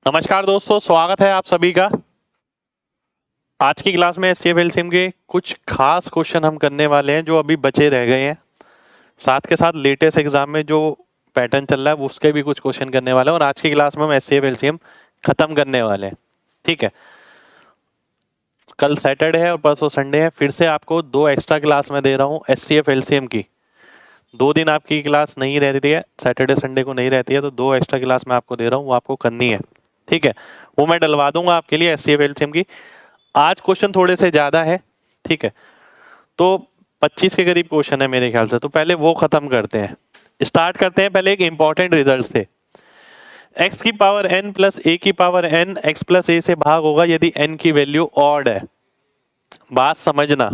नमस्कार दोस्तों, स्वागत है आप सभी का। आज की क्लास में एचसीएफ एलसीएम के कुछ खास क्वेश्चन हम करने वाले हैं जो अभी बचे रह गए हैं। साथ के साथ लेटेस्ट एग्जाम में जो पैटर्न चल रहा है उसके भी कुछ क्वेश्चन करने वाले हैं और आज की क्लास में हम एचसीएफ एलसीएम खत्म करने वाले हैं। ठीक है, कल सैटरडे है और परसों संडे है। फिर से आपको 2 एक्स्ट्रा क्लास में दे रहा हूँ एचसीएफ एलसीएम की। 2 दिन आपकी क्लास नहीं रहती है, सैटरडे संडे को नहीं रहती है, तो 2 एक्स्ट्रा क्लास मैं आपको दे रहा हूँ, वो आपको करनी है। ठीक है, वो मैं डलवा दूंगा आपके लिए एचसीएफ एलसीएम की। आज क्वेश्चन थोड़े से ज़्यादा है। ठीक है, तो 25 के करीब क्वेश्चन है मेरे ख्याल से, तो पहले वो खत्म करते हैं। स्टार्ट करते हैं पहले एक इंपॉर्टेंट रिजल्ट से। x की पावर n प्लस a की power n x plus a से भाग होगा यदि n की वैल्यू ऑड है। बात समझना,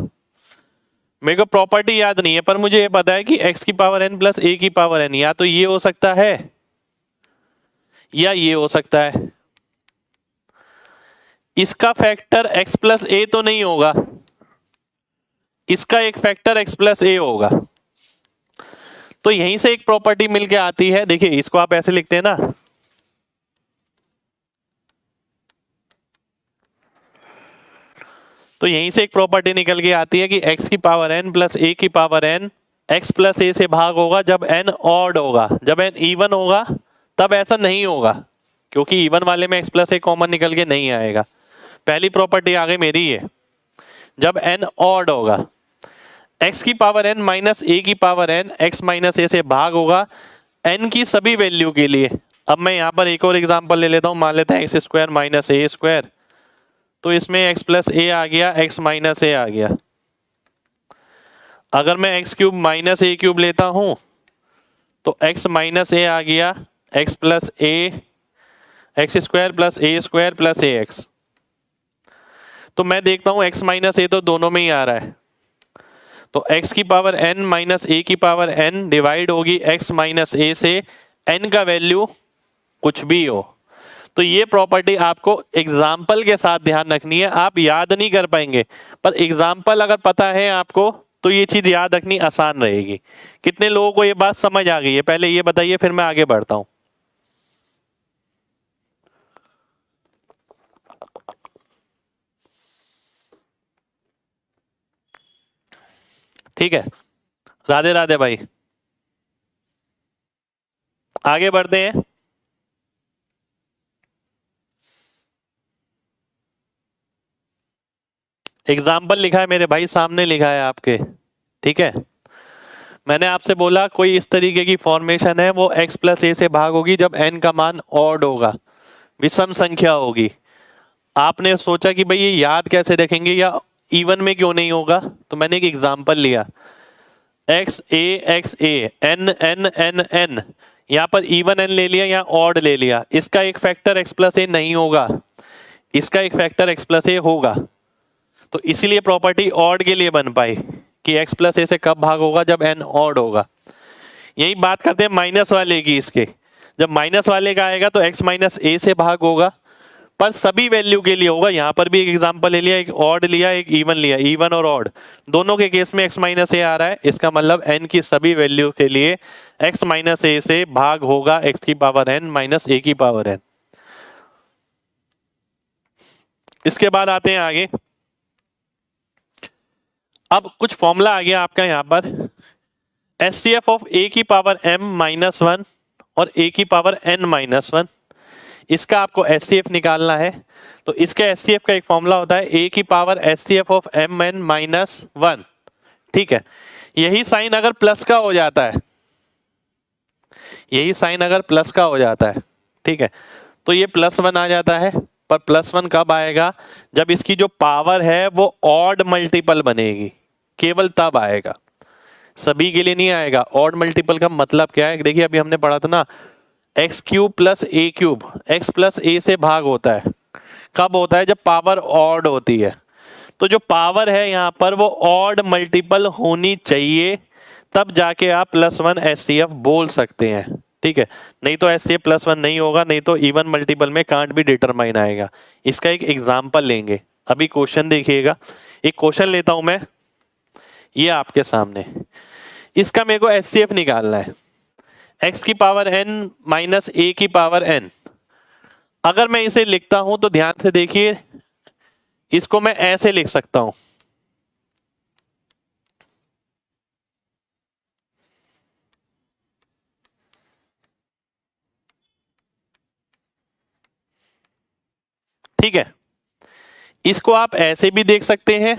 मेरे को प्रॉपर्टी याद नहीं है पर मुझे ये पता है कि x की पावर n प्लस a की पावर n या तो ये हो सकता है या ये हो सकता है। इसका फैक्टर x प्लस a तो नहीं होगा, इसका एक फैक्टर x प्लस a होगा। तो यहीं से एक प्रॉपर्टी मिलके आती है। देखिए, इसको आप ऐसे लिखते हैं ना, तो यहीं से एक प्रॉपर्टी निकल के आती है कि x की पावर n प्लस a की power n x plus a से भाग होगा जब n ऑड होगा। जब n इवन होगा तब ऐसा नहीं होगा, क्योंकि इवन वाले में x प्लस a कॉमन निकल के नहीं आएगा। पहली प्रॉपर्टी आ गई मेरी ये, जब n ऑड होगा x की पावर n माइनस a की power n x minus a से भाग होगा n की सभी वैल्यू के लिए। अब मैं यहाँ पर एक और एग्जांपल ले लेता हूँ, मान लेते हैं एक्स स्क्वायर माइनस ए स्क्वायर, तो इसमें x प्लस a आ गया, x माइनस a आ गया। अगर मैं x cube minus a cube लेता हूं तो x माइनस a आ गया, x plus a, x square plus a square plus A x. तो मैं देखता हूं x माइनस a तो दोनों में ही आ रहा है, तो x की पावर n माइनस a की पावर n डिवाइड होगी x माइनस a से, n का वैल्यू कुछ भी हो। तो ये प्रॉपर्टी आपको एग्जाम्पल के साथ ध्यान रखनी है, आप याद नहीं कर पाएंगे, पर एग्जाम्पल अगर पता है आपको तो ये चीज याद रखनी आसान रहेगी। कितने लोगों को ये बात समझ आ गई है, पहले ये बताइए, फिर मैं आगे बढ़ता हूं। ठीक है, राधे राधे भाई, आगे बढ़ते हैं। एग्जाम्पल लिखा है मेरे भाई, सामने लिखा है आपके। ठीक है, मैंने आपसे बोला कोई इस तरीके की फॉर्मेशन है, वो x प्लस a से भाग होगी जब n का मान ऑड होगा, विषम संख्या होगी। आपने सोचा कि भाई ये याद कैसे रखेंगे या इवन में क्यों नहीं होगा, तो मैंने एक एग्जांपल लिया, x a n n n n, यहाँ पर इवन n ले लिया या ऑड ले लिया। इसका एक फैक्टर x प्लस a नहीं होगा, इसका एक फैक्टर x प्लस a होगा। तो इसीलिए प्रॉपर्टी ऑड के लिए बन पाई कि x प्लस a से कब भाग होगा, जब n ऑड होगा। यही बात करते हैं माइनस वाले की। इसके जब माइनस वाले का आएगा तो x माइनस a से भाग होगा, पर सभी वैल्यू के लिए होगा। यहां पर भी एक एग्जांपल ले लिया, एक ऑड लिया एक इवन लिया, इवन और ऑड दोनों के केस में x माइनस a आ रहा है। इसका मतलब n की सभी वैल्यू के लिए x माइनस a से भाग होगा x की पावर n माइनस a की पावर n। इसके बाद आते हैं आगे। अब कुछ फॉर्मूला आ गया आपका यहाँ पर, एचसीएफ ऑफ a की पावर m माइनस 1 और a की पावर n माइनस 1। इसका आपको एचसीएफ निकालना है, तो इसका एचसीएफ का एक फॉर्मूला होता है a की power HCF of mn minus 1। ठीक है, यही साइन अगर प्लस का हो जाता है, यही साइन अगर प्लस का हो जाता है, ठीक है, तो ये प्लस 1 आ जाता है। पर प्लस 1 कब आएगा, जब इसकी जो पावर है वो ऑड मल्टीपल बनेगी, केवल तब आएगा, सभी के लिए नहीं आएगा। ऑड मल्टीपल का मतलब क्या है, देखिए अभी हमने पढ़ा था ना, एक्स क्यूब प्लस ए क्यूब एक्स प्लस ए से भाग होता है, कब होता है, जब पावर ऑड होती है। तो जो पावर है यहाँ पर वो ऑड मल्टीपल होनी चाहिए, तब जाके आप प्लस 1 एचसीएफ बोल सकते हैं। ठीक है, नहीं तो एचसीएफ प्लस 1 नहीं होगा, नहीं तो इवन मल्टीपल में कांट भी डिटरमाइन आएगा। इसका एक एग्जाम्पल लेंगे, अभी क्वेश्चन देखिएगा। एक क्वेश्चन लेता हूं मैं, ये आपके सामने, इसका मेरे को एचसीएफ निकालना है। x की पावर n माइनस a की पावर n, अगर मैं इसे लिखता हूं तो ध्यान से देखिए, इसको मैं ऐसे लिख सकता हूं, ठीक है। इसको आप ऐसे भी देख सकते हैं,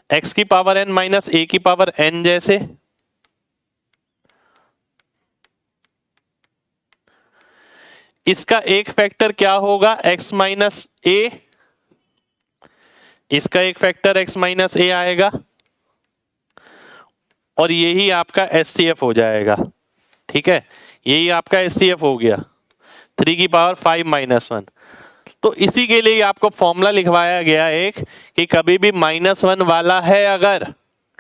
x की पावर n माइनस a की पावर n जैसे। इसका एक फैक्टर क्या होगा, x माइनस ए, इसका एक फैक्टर x माइनस ए आएगा, और यही आपका SCF हो जाएगा, ठीक है। यही आपका SCF हो गया, 3 की पावर 5 माइनस 1। तो इसी के लिए आपको फॉर्मूला लिखवाया गया एक, कि कभी भी -1 वाला है अगर,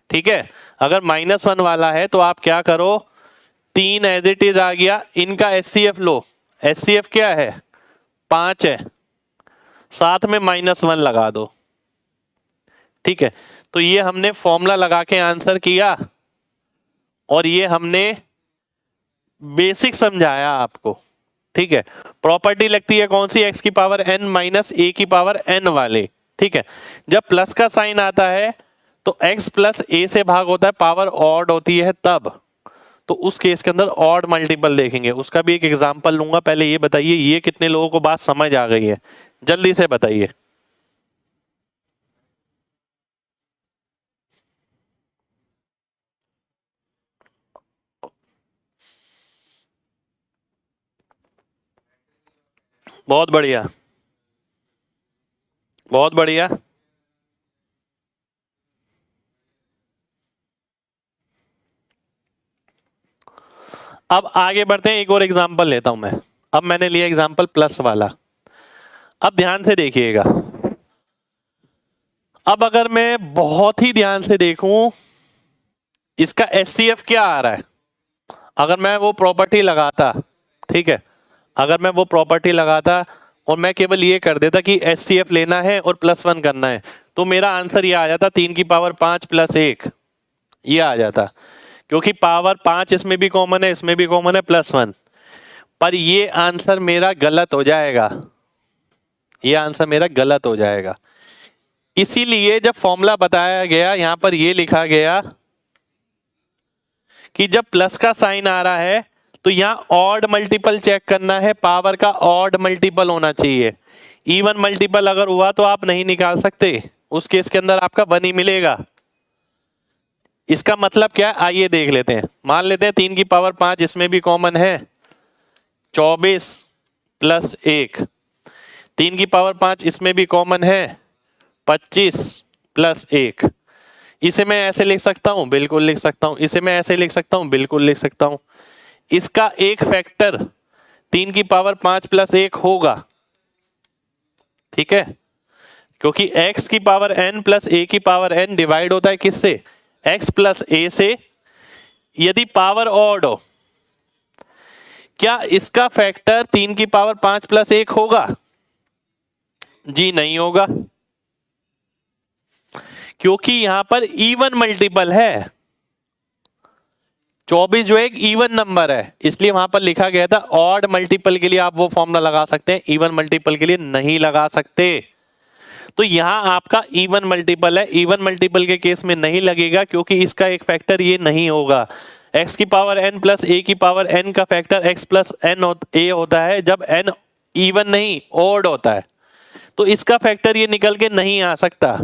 ठीक है, अगर -1 वाला है तो आप क्या करो, 3 एज इट इज आ गया, इनका SCF लो। SCF क्या है, 5 है, साथ में -1 लगा दो, ठीक है। तो ये हमने फॉर्मूला लगा के आंसर किया, और ये हमने बेसिक समझाया आपको, ठीक है। प्रॉपर्टी लगती है कौन सी, x की पावर n माइनस a की पावर n वाले, ठीक है। जब प्लस का साइन आता है तो x प्लस a से भाग होता है, पावर ऑड होती है तब, तो उस केस के अंदर ऑड मल्टीपल देखेंगे। उसका भी एक एग्जांपल लूंगा, पहले ये बताइए ये कितने लोगों को बात समझ आ गई है, जल्दी से बताइए। बहुत बढ़िया, बहुत बढ़िया। अब आगे बढ़ते हैं, एक और एग्जांपल लेता हूं मैं। अब मैंने लिया एग्जांपल प्लस वाला। अब ध्यान से देखिएगा, अब अगर मैं बहुत ही ध्यान से देखूं, इसका SCF क्या आ रहा है, अगर मैं वो प्रॉपर्टी लगाता, ठीक है, अगर मैं वो प्रॉपर्टी लगाता और मैं केवल ये कर देता कि SCF लेना है और +1 करना है, तो मेरा आंसर ये आ जाता 3 की पावर 5 + 1, ये आ जाता। क्योंकि पावर 5 इसमें भी कॉमन है, इसमें भी कॉमन है, +1। पर ये आंसर मेरा गलत हो जाएगा, ये आंसर मेरा गलत हो जाएगा। इसीलिए जब फॉर्मूला बताया गया, यहां पर ये लिखा गया कि जब प्लस का साइन आ रहा है तो यहां ऑड मल्टीपल चेक करना है, पावर का ऑड मल्टीपल होना चाहिए। इवन मल्टीपल अगर हुआ तो आप नहीं निकाल सकते, उस केस के अंदर आपका 1 ही मिलेगा। इसका मतलब क्या है, आइए देख लेते हैं। मान लेते हैं 3 की पावर 5 इसमें भी कॉमन है, 24 + 1। 3 की पावर 5 इसमें भी कॉमन है, 25 + 1। इसे मैं ऐसे लिख सकता हूं, बिल्कुल लिख सकता हूं। इसे मैं ऐसे लिख सकता हूं, बिल्कुल लिख सकता हूं। इसका एक फैक्टर 3 की पावर 5 + 1 होगा, ठीक है, क्योंकि x की पावर n + a की पावर n डिवाइड होता है किससे, x + a से। यदि पावर ऑड हो, क्या इसका फैक्टर 3 की पावर 5 + 1 होगा, जी नहीं होगा, क्योंकि यहां पर इवन मल्टीपल है। 24 जो एक इवन नंबर है, इसलिए वहां पर लिखा गया था। ऑड मल्टीपल के लिए आप वो फॉर्मूला लगा सकते हैं, इवन मल्टीपल के लिए नहीं लगा सकते। तो यहां आपका इवन मल्टीपल है, इवन मल्टीपल के केस में नहीं लगेगा, क्योंकि इसका एक फैक्टर ये नहीं होगा। x की पावर n + a की पावर n का फैक्टर x + n a होता है जब n इवन नहीं ऑड होता है, तो इसका फैक्टर ये निकल के नहीं आ सकता।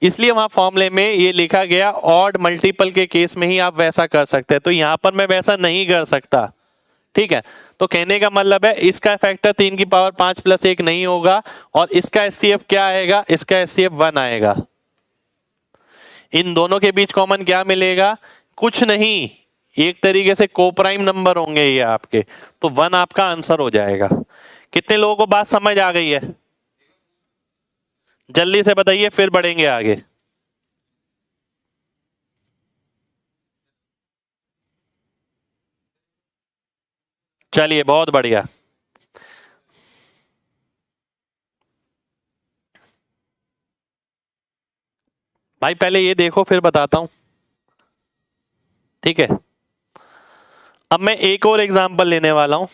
इसलिए वहां फॉर्मूले में ये लिखा गया ऑड मल्टीपल के केस में ही आप वैसा कर सकते हैं, तो यहां पर मैं वैसा नहीं कर सकता, ठीक है। तो कहने का मतलब है इसका फैक्टर 3 की पावर 5 + 1 नहीं होगा, और इसका SCF क्या आएगा, इसका SCF 1 आएगा। इन दोनों के बीच कॉमन क्या मिलेगा, कुछ नहीं, एक तरीके से कोप्राइम नंबर होंगे ये आपके, तो 1 आपका आंसर हो जाएगा। कितने लोगों को बात समझ आ गई है, जल्दी से बताइए, फिर बढ़ेंगे आगे। चलिए बहुत बढ़िया। भाई पहले ये देखो फिर बताता हूं, ठीक है। अब मैं एक और एग्जाम्पल लेने वाला हूं।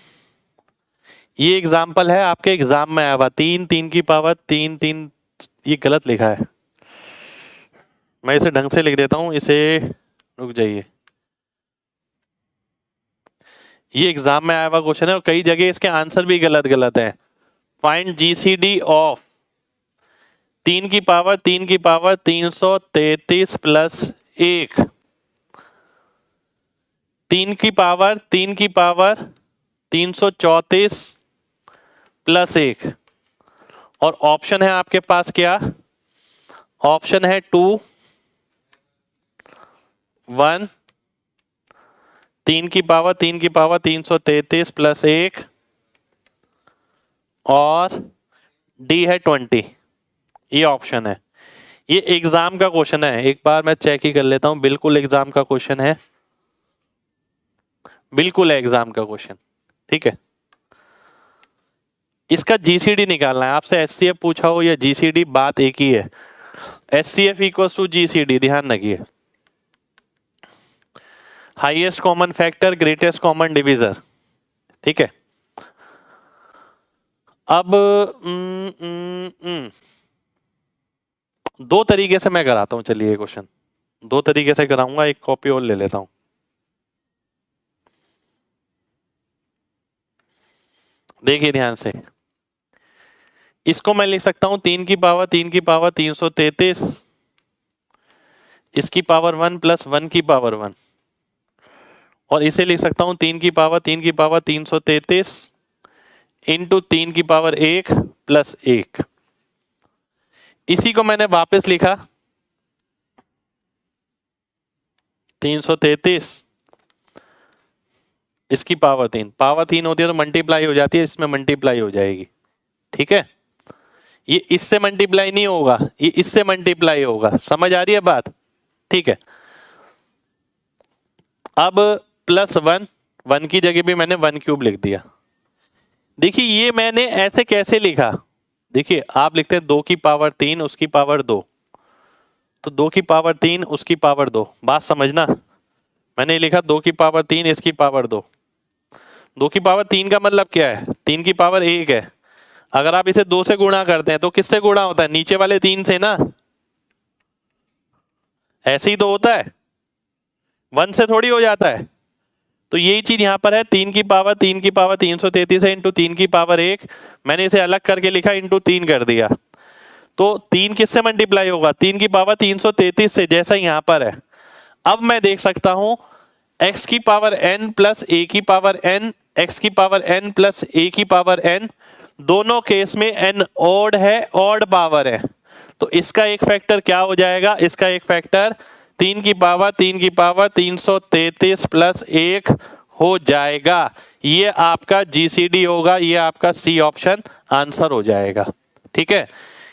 ये एग्जाम्पल है आपके एग्जाम में आया हुआ, 3 की पावर 3, ये गलत लिखा है, मैं इसे ढंग से लिख देता हूं इसे, रुक जाइए। ये एग्जाम में आया हुआ क्वेश्चन है और कई जगह इसके आंसर भी गलत गलत है। फाइंड जीसीडी ऑफ 3 की पावर 333 प्लस 1, 3 की पावर 334 प्लस 1, और ऑप्शन है आपके पास क्या, ऑप्शन है 2, 1, 3 की पावर 333 प्लस 1, और डी है 20। ये ऑप्शन है। ये एग्जाम का क्वेश्चन है, एक बार मैं चेक ही कर लेता हूं, बिल्कुल एग्जाम का क्वेश्चन है, बिल्कुल है एग्जाम का क्वेश्चन, ठीक है। इसका जीसीडी निकालना है आपसे, एचसीएफ पूछा हो या जीसीडी, बात एक ही है। एचसीएफ इक्वल्स टू जीसीडी, ध्यान रखिए, highest common factor, greatest common divisor, ठीक है। अब दो तरीके से मैं कराता हूं, चलिए क्वेश्चन दो तरीके से कराऊंगा, एक कॉपी और ले लेता हूं। देखिए ध्यान से, इसको मैं लिख सकता हूं 3 की पावर 333, इसकी पावर 1 प्लस 1 की पावर 1, और इसे लिख सकता हूं 3 की पावर 333 इंटू 3 की पावर 1 प्लस 1। इसी को मैंने वापस लिखा 333, इसकी पावर 3 होती है तो मल्टीप्लाई हो जाती है, इसमें मल्टीप्लाई हो जाएगी, ठीक है। ये इससे मल्टीप्लाई नहीं होगा, ये इससे मल्टीप्लाई होगा, समझ आ रही है बात, ठीक है। अब प्लस 1 की जगह भी मैंने 1 क्यूब लिख दिया। देखिए ये मैंने ऐसे कैसे लिखा, देखिए आप लिखते हैं 2 की पावर 3 उसकी पावर 2, तो 2 की पावर 3 उसकी पावर 2, बात समझना, मैंने लिखा 2 की पावर 3 इसकी पावर 2। 2 की पावर 3 का मतलब क्या है, 3 की पावर 1 है, अगर आप इसे 2 से गुणा करते हैं तो किससे गुणा होता है, नीचे वाले 3 से ना, ऐसे ही तो होता है, 1 से थोड़ी हो जाता है। तो यही चीज यहां पर है, 3 की पावर 333 है इंटू 3 की पावर 1, मैंने इसे अलग करके लिखा इंटू 3 कर दिया, तो 3 किससे मल्टीप्लाई होगा, 3 की पावर 333 से, जैसा यहां पर है। अब मैं देख सकता हूं x की पावर n प्लस a की पावर n, x की पावर n प्लस a की पावर n, दोनों केस में n ऑड है, ऑड पावर है, तो इसका एक फैक्टर क्या हो जाएगा, इसका एक फैक्टर 3 की पावर 333 प्लस 1 हो जाएगा। ये आपका जीसीडी होगा, ये आपका सी ऑप्शन आंसर हो जाएगा, ठीक है।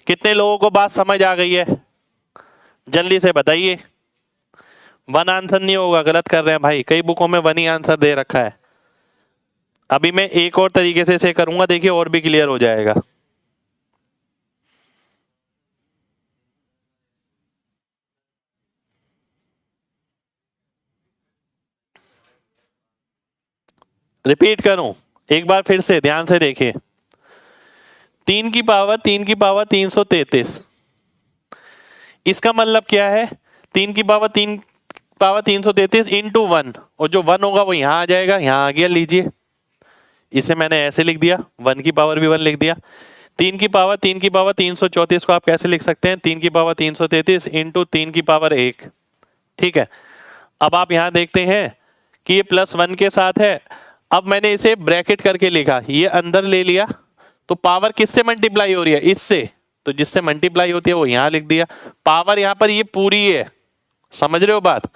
कितने लोगों को बात समझ आ गई है, जल्दी से बताइए। 1 आंसर नहीं होगा, गलत कर रहे हैं भाई, कई बुकों में 1 ही आंसर दे रखा है। अभी मैं एक और तरीके से इसे करूंगा, देखिए और भी क्लियर हो जाएगा। रिपीट करूं एक बार फिर से, ध्यान से देखिए, 3 की पावर 333, इसका मतलब क्या है, 3 की पावर 333 इंटू 1, और जो 1 होगा वो यहां आ जाएगा, यहां आ गया, लीजिए इसे मैंने ऐसे लिख दिया, 1 की पावर भी 1 लिख दिया। 3 की पावर 334 को आप कैसे लिख सकते हैं, 3 की पावर 333 इंटू 3 की पावर 1, ठीक है। अब आप यहां देखते हैं कि ये प्लस 1 के साथ है, अब मैंने इसे ब्रैकेट करके लिखा, ये अंदर ले लिया, तो पावर किससे मल्टीप्लाई हो रही है, इससे, तो जिससे मल्टीप्लाई होती है वो यहां लिख दिया। पावर यहां पर ये पूरी है, समझ रहे हो बात,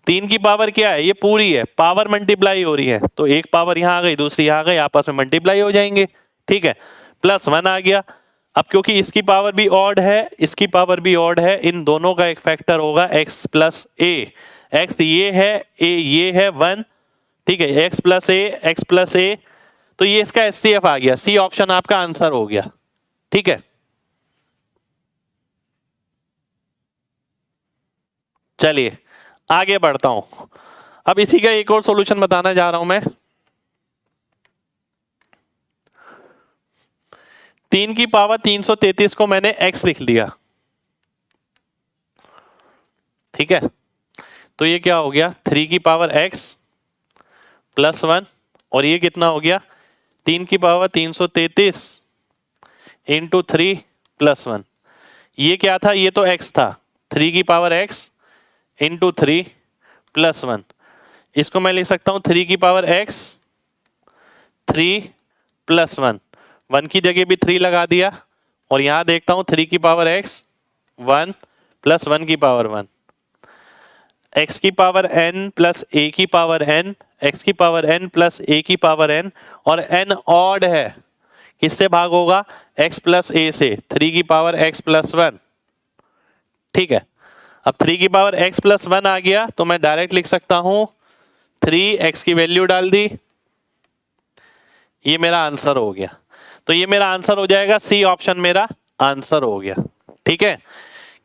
3 की पावर क्या है, ये पूरी है, पावर मल्टीप्लाई हो रही है, तो एक पावर यहां आ गई दूसरी यहां आ गई, आपस में मल्टीप्लाई हो जाएंगे, ठीक है। प्लस 1 आ गया, अब क्योंकि इसकी पावर भी ऑड है, इसकी पावर भी ऑड है, इन दोनों का एक फैक्टर होगा x प्लस ए, एक्स ये है, ए ये है 1, ठीक है, x प्लस ए, तो ये इसका एचसीएफ आ गया, सी ऑप्शन आपका आंसर हो गया, ठीक है। चलिए आगे बढ़ता हूं, अब इसी का एक और सॉल्यूशन बताना जा रहा हूं मैं। 3 की पावर 333 को मैंने x लिख लिया, ठीक है। तो ये क्या हो गया, 3 की पावर x प्लस 1, और ये कितना हो गया 3 की पावर 333 इंटू 3 प्लस 1। ये क्या था, ये तो x था, 3 की पावर x इंटू 3 प्लस 1। इसको मैं लिख सकता हूं 3 की पावर x 3 प्लस 1, 1 की जगह भी 3 लगा दिया, और यहां देखता हूं 3 की पावर x 1 प्लस 1 की पावर 1, x की पावर n प्लस a की पावर n, x की पावर n प्लस a की पावर n, और n ऑड है, किससे भाग होगा, x प्लस a से, 3 की पावर x प्लस 1, ठीक है। अब 3 की पावर x प्लस 1 आ गया तो मैं डायरेक्ट लिख सकता हूं 3x की वैल्यू डाल दी, ये मेरा आंसर हो गया। तो ये मेरा आंसर हो जाएगा, सी ऑप्शन मेरा आंसर हो गया, ठीक है।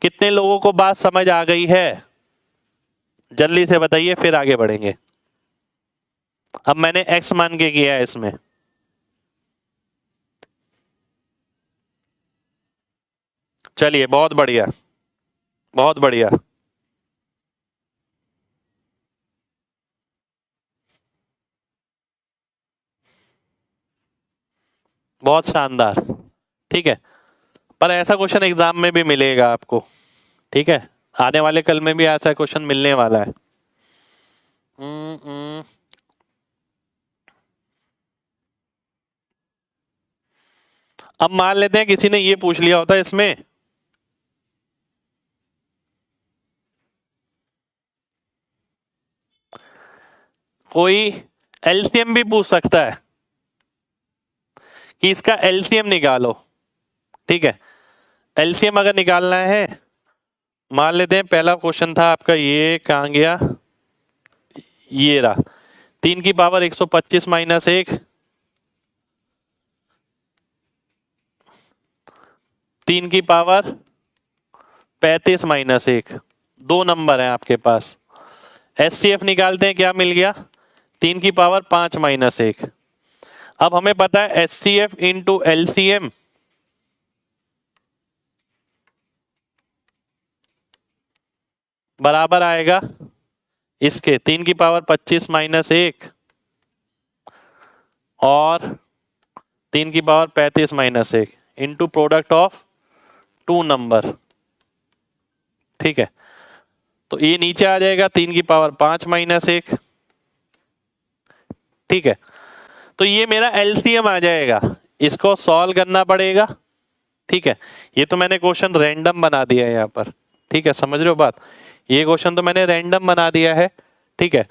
कितने लोगों को बात समझ आ गई है, जल्दी से बताइए, फिर आगे बढ़ेंगे। अब मैंने x मान के किया है इसमें, चलिए बहुत बढ़िया, बहुत बढ़िया। बहुत शानदार, ठीक है। पर ऐसा क्वेश्चन एग्जाम में भी मिलेगा आपको, ठीक है, आने वाले कल में भी ऐसा क्वेश्चन मिलने वाला है। अब मान लेते हैं किसी ने ये पूछ लिया होता है इसमें, कोई एलसीएम भी पूछ सकता है कि इसका एलसीएम निकालो, ठीक है। एलसीएम अगर निकालना है, मान लेते हैं पहला क्वेश्चन था आपका, ये कहां गया, ये रहा, 3 की पावर 125 माइनस 1, 3 की पावर 35 माइनस 1, 2 नंबर है आपके पास। एचसीएफ निकालते हैं, क्या मिल गया, 3 की पावर 5 माइनस 1। अब हमें पता है एचसीएफ इंटू एलसीएम बराबर आएगा इसके 3 की पावर 25 माइनस 1 और 3 की power 35 minus 1 into product of 2 number, ठीक है। तो ये नीचे आ जाएगा 3 की पावर 5 माइनस 1, ठीक है। तो ये मेरा एलसीएम आ जाएगा, इसको सॉल्व करना पड़ेगा, ठीक है। ये तो मैंने क्वेश्चन रैंडम बना दिया है यहाँ पर, ठीक है, समझ रहे हो बात, ये क्वेश्चन तो मैंने रैंडम बना दिया है, ठीक है।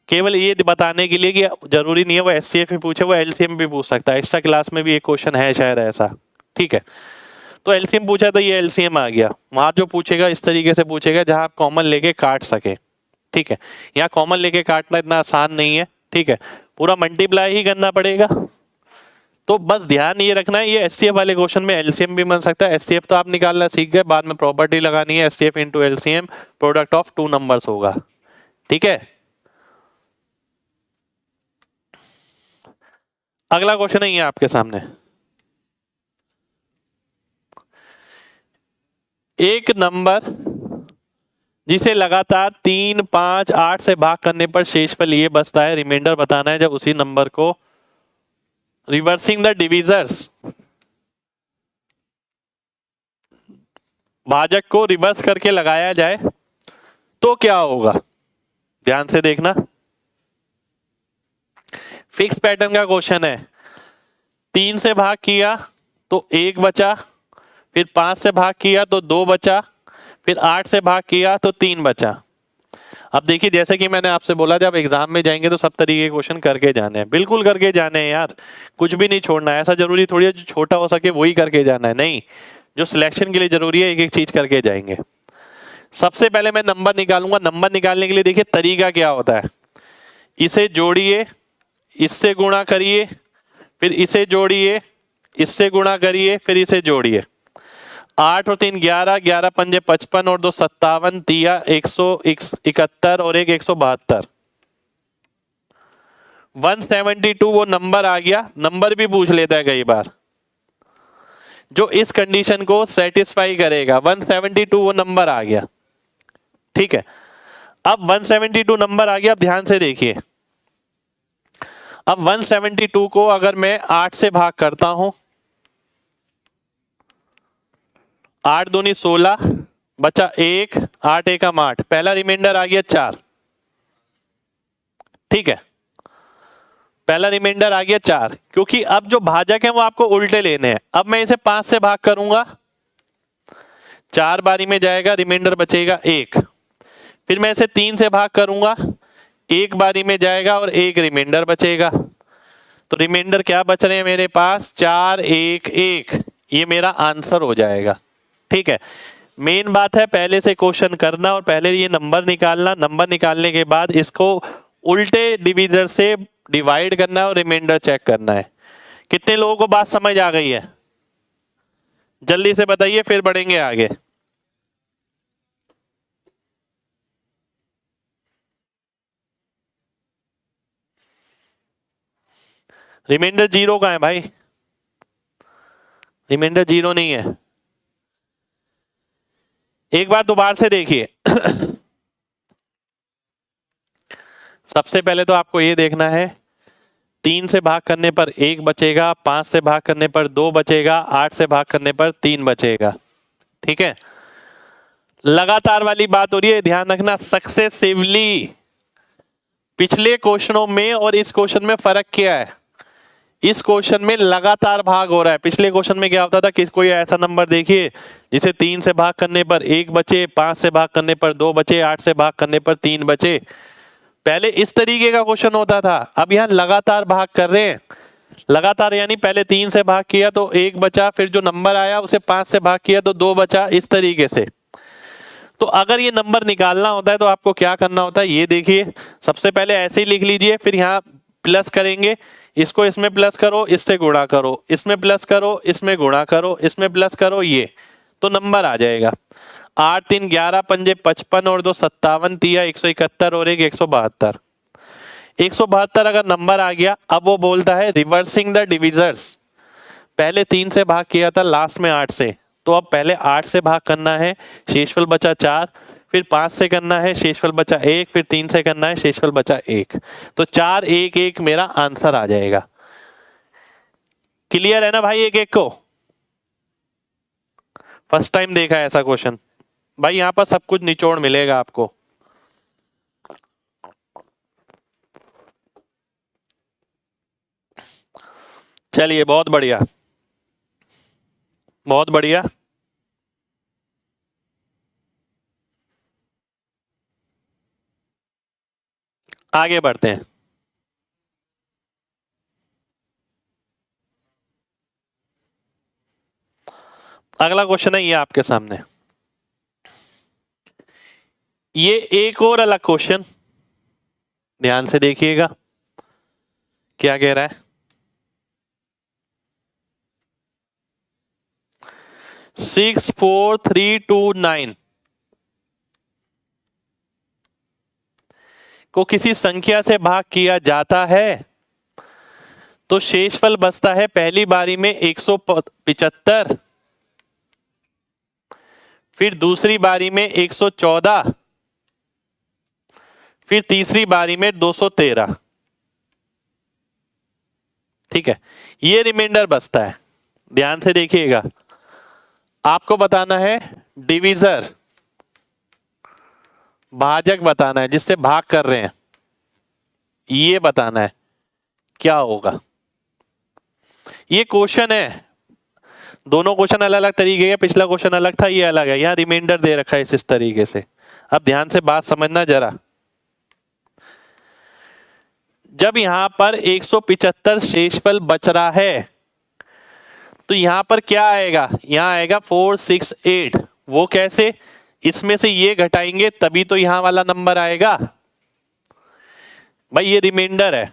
केवल ये बताने के लिए कि जरूरी नहीं है वो एचसीएफ ही पूछे, वो एलसीएम भी पूछ सकता है, एक्स्ट्रा क्लास में भी एक क्वेश्चन है शायद ऐसा, ठीक है। तो एलसीएम पूछा तो ये एलसीएम आ गया, वहां जो पूछेगा इस तरीके से पूछेगा जहां आप कॉमन लेके काट सके, ठीक है। यहाँ कॉमन लेके काटना इतना आसान नहीं है, ठीक है, पूरा मल्टीप्लाई ही करना पड़ेगा। तो बस ध्यान ये रखना है, ये एचसीएफ वाले क्वेश्चन में एलसीएम भी बन सकता है। एचसीएफ तो आप निकालना सीख गए, बाद में प्रॉपर्टी लगानी है, HCF into LCM product of 2 numbers होगा, ठीक है। अगला क्वेश्चन है ये आपके सामने, एक नंबर जिसे लगातार 3, 5, 8 से भाग करने पर शेषफल ये बचता है, रिमाइंडर बताना है जब उसी नंबर को रिवर्सिंग द डिविजर्स, भाजक को रिवर्स करके लगाया जाए तो क्या होगा, ध्यान से देखना। फिक्स पैटर्न का क्वेश्चन है, 3 से भाग किया तो 1 बचा, फिर 5 से भाग किया तो 2 बचा, फिर 8 से भाग किया तो 3 बचा। अब देखिए जैसे कि मैंने आपसे बोला जब एग्जाम में जाएंगे तो सब तरीके के क्वेश्चन करके जाने हैं, बिल्कुल करके जाने हैं यार, कुछ भी नहीं छोड़ना है। ऐसा जरूरी थोड़ी है जो छोटा हो सके वही करके जाना है, नहीं, जो सिलेक्शन के लिए जरूरी है एक एक चीज करके जाएंगे। सबसे पहले मैं नंबर निकालूंगा, नंबर निकालने के लिए देखिए तरीका क्या होता है, इसे जोड़िए, इससे गुणा करिए, फिर इसे जोड़िए, इससे गुणा करिए, फिर इसे जोड़िए। 8 और 3 11, 11 पंजे 55 और 2 57, 3 171 और 1 172, 172 वो नंबर आ गया, नंबर भी पूछ लेता है कई बार जो इस कंडीशन को सेटिस्फाई करेगा। 172 वो नंबर आ गया, ठीक है। अब 172 नंबर आ गया, अब ध्यान से देखिए। अब 172 को अगर मैं 8 से भाग करता हूं, 8 दूनी 16 बचा 1, 8 एकम 8, पहला रिमाइंडर आ गया 4, ठीक है। पहला रिमाइंडर आ गया 4, क्योंकि अब जो भाजक है वो आपको उल्टे लेने हैं। अब मैं इसे 5 से भाग करूंगा, 4 बारी में जाएगा, रिमाइंडर बचेगा 1। फिर मैं इसे 3 से भाग करूंगा, 1 बारी में जाएगा और 1 रिमाइंडर बचेगा। तो रिमाइंडर क्या बच रहे हैं मेरे पास, 4 1 1। ये मेरा आंसर हो जाएगा, ठीक है। मेन बात है पहले से क्वेश्चन करना और पहले ये नंबर निकालना। नंबर निकालने के बाद इसको उल्टे डिविजर से डिवाइड करना है और रिमाइंडर चेक करना है। कितने लोगों को बात समझ आ गई है? जल्दी से बताइए, फिर बढ़ेंगे आगे। रिमाइंडर 0 कहां है भाई? रिमाइंडर 0 नहीं है। एक बार दोबारा से देखिए। सबसे पहले तो आपको ये देखना है, 3 से भाग करने पर 1 बचेगा, 5 से भाग करने पर 2 बचेगा, 8 से भाग करने पर 3 बचेगा, ठीक है। लगातार वाली बात हो रही है, ध्यान रखना। सक्सेसिवली पिछले क्वेश्चनों में और इस क्वेश्चन में फर्क क्या है? इस क्वेश्चन में लगातार भाग हो रहा है। पिछले क्वेश्चन में क्या होता था कि कोई ऐसा नंबर देखिए जिसे 3 से भाग करने पर 1 बचे, 5 से भाग करने पर 2 बचे, 8 से भाग करने पर 3 बचे। पहले इस तरीके का क्वेश्चन होता था। अब यहाँ लगातार भाग कर रहे हैं। लगातार यानी पहले 3 से भाग किया तो 1 बचा, फिर जो नंबर आया उसे 5 से भाग किया तो 2 बचा, इस तरीके से। तो अगर ये नंबर निकालना होता है तो आपको क्या करना होता है, ये देखिए। सबसे पहले ऐसे ही लिख लीजिए, फिर यहाँ प्लस करेंगे, इसको इसमें प्लस करो, इससे गुणा करो, इसमें प्लस करो, इसमें गुणा करो, इसमें प्लस करो, ये तो नंबर आ जाएगा। 8 3 11 पंजे 55 और 2 57, तिया 171 और 1 172। 172 अगर नंबर आ गया, अब वो बोलता है रिवर्सिंग द डिविजर्स। पहले 3 से भाग किया था, लास्ट में 8 से, तो अब पहले 8 से भाग करना है, शेषफल बचा 4, फिर 5 से करना है, शेषफल बचा 1, फिर 3 से करना है, शेषफल बचा 1। तो 4 1 1 मेरा आंसर आ जाएगा। क्लियर है ना भाई? एक एक को फर्स्ट टाइम देखा है ऐसा क्वेश्चन भाई, यहां पर सब कुछ निचोड़ मिलेगा आपको। चलिए, बहुत बढ़िया, बहुत बढ़िया। आगे बढ़ते हैं। अगला क्वेश्चन है ये आपके सामने। ये एक और अलग क्वेश्चन, ध्यान से देखिएगा क्या कह रहा है। 6 4 3 2 9 को किसी संख्या से भाग किया जाता है तो शेषफल बचता है पहली बारी में 175, फिर दूसरी बारी में 114, फिर तीसरी बारी में 213, ठीक है। ये रिमाइंडर बचता है। ध्यान से देखिएगा, आपको बताना है डिविजर, भाजक बताना है, जिससे भाग कर रहे हैं, ये बताना है क्या होगा। ये क्वेश्चन है, दोनों क्वेश्चन अलग अलग तरीके के, पिछला क्वेश्चन अलग था, ये अलग है। यहाँ रिमाइंडर दे रखा है इस तरीके से। अब ध्यान से बात समझना जरा। जब यहां पर 175 शेषफल बच रहा है तो यहां पर क्या आएगा, यहां आएगा 468। वो कैसे? इसमें से ये घटाएंगे तभी तो यहां वाला नंबर आएगा भाई। ये रिमाइंडर है,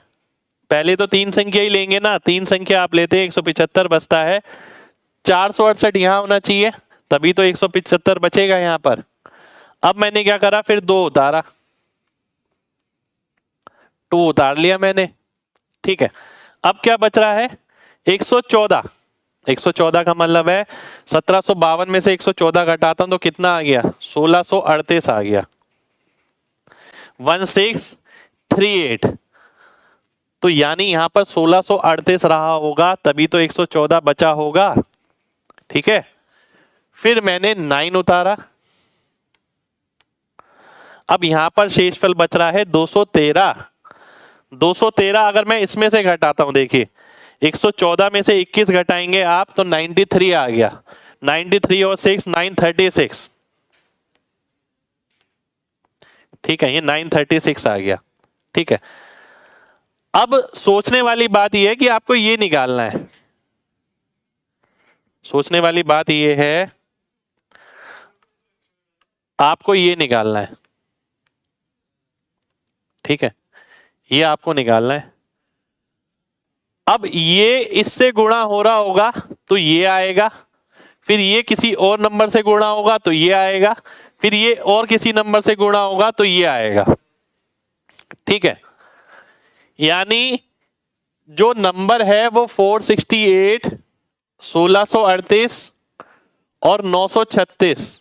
पहले तो 3 संख्या ही लेंगे ना। 3 संख्या आप लेते हैं, 175 बचता है, 468 यहां होना चाहिए, तभी तो 175 बचेगा यहां पर। अब मैंने क्या करा, फिर 2 उतारा, 2 उतार लिया मैंने, ठीक है, अब क्या बच रहा है 114। 114 का मतलब है 1752 में से 114 घटाता हूं तो कितना आ गया 1638 आ गया 1638। तो यानी यहां पर 1638 रहा होगा तभी तो 114 बचा होगा। ठीक है, फिर मैंने 9 उतारा, अब यहां पर शेषफल बच रहा है 213। 213 अगर मैं इसमें से घटाता हूं, देखिए 114 में से 21 घटाएंगे आप तो 93 आ गया। 93 और 6 936। ठीक है, ये 936 आ गया। ठीक है, अब सोचने वाली बात यह है कि आपको ये निकालना है। सोचने वाली बात यह है आपको ये निकालना है। ठीक है, ये आपको निकालना है। अब ये इससे गुणा हो रहा होगा तो ये आएगा, फिर ये किसी और नंबर से गुणा होगा तो ये आएगा, फिर ये और किसी नंबर से गुणा होगा तो ये आएगा। ठीक है, यानी जो नंबर है वो 468, 1638 और 936,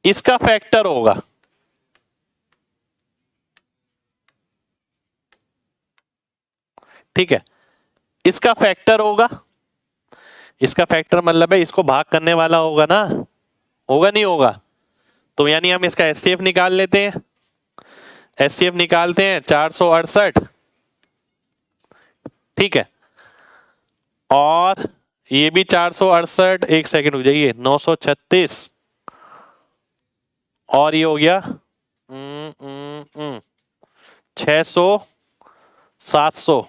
इसका फैक्टर होगा। ठीक है, इसका फैक्टर होगा। इसका फैक्टर मतलब है इसको भाग करने वाला होगा ना, होगा नहीं होगा? तो यानी हम इसका एचसीएफ निकाल लेते हैं। एचसीएफ निकालते हैं 468। ठीक है, और ये भी 468, एक सेकंड रुक जाइए, 936 और ये हो गया 600, 700,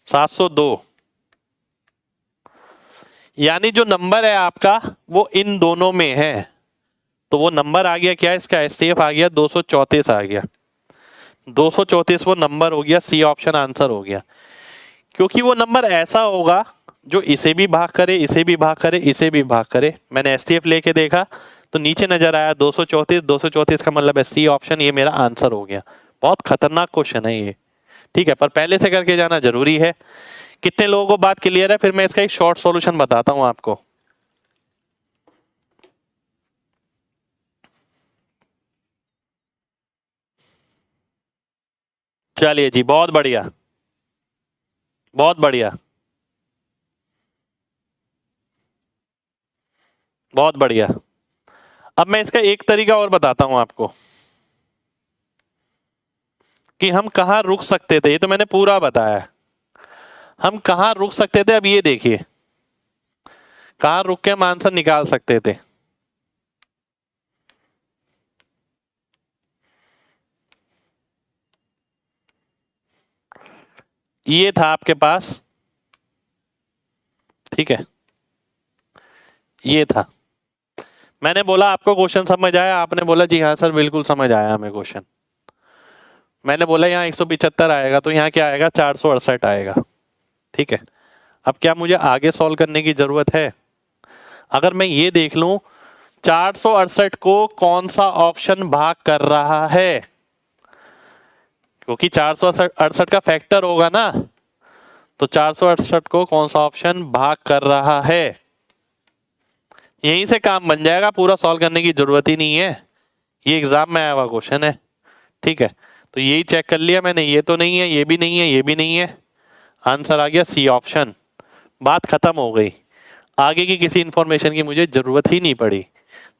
702। यानी जो नंबर है आपका वो इन दोनों में है, तो वो नंबर आ गया क्या, इसका एचसीएफ आ गया 234 आ गया। 234 वो नंबर हो गया, सी ऑप्शन आंसर हो गया। क्योंकि वो नंबर ऐसा होगा जो इसे भी भाग करे, इसे भी भाग करे, इसे भी भाग करे। मैंने एचसीएफ लेके देखा तो नीचे नजर आया 234। 234 का मतलब है सी ऑप्शन, ये मेरा आंसर हो गया। बहुत खतरनाक क्वेश्चन है ये। ठीक है, पर पहले से करके जाना जरूरी है। कितने लोगों को बात क्लियर है? फिर मैं इसका एक शॉर्ट सॉल्यूशन बताता हूं आपको। चलिए जी, बहुत बढ़िया, बहुत बढ़िया, बहुत बढ़िया। अब मैं इसका एक तरीका और बताता हूं आपको कि हम कहां रुक सकते थे। ये तो मैंने पूरा बताया, हम कहां रुक सकते थे। अब ये देखिए कहां रुक के हम आंसर निकाल सकते थे। ये था आपके पास, ठीक है, ये था। मैंने बोला आपको क्वेश्चन समझ आया, आपने बोला जी हाँ सर बिल्कुल समझ आया हमें क्वेश्चन। मैंने बोला यहाँ 175 आएगा तो यहाँ क्या आएगा 468 आएगा। ठीक है, अब क्या मुझे आगे सॉल्व करने की जरूरत है? अगर मैं ये देख लूं 468 को कौन सा ऑप्शन भाग कर रहा है, क्योंकि 468 का फैक्टर होगा ना, तो 468 को कौन सा ऑप्शन भाग कर रहा है, यहीं से काम बन जाएगा। पूरा सॉल्व करने की जरूरत ही नहीं है, ये एग्जाम में आया हुआ क्वेश्चन है। ठीक है, तो यही चेक कर लिया मैंने, ये तो नहीं है, ये भी नहीं है, ये भी नहीं है, आंसर आ गया सी ऑप्शन। बात खत्म हो गई, आगे की किसी इंफॉर्मेशन की मुझे जरूरत ही नहीं पड़ी।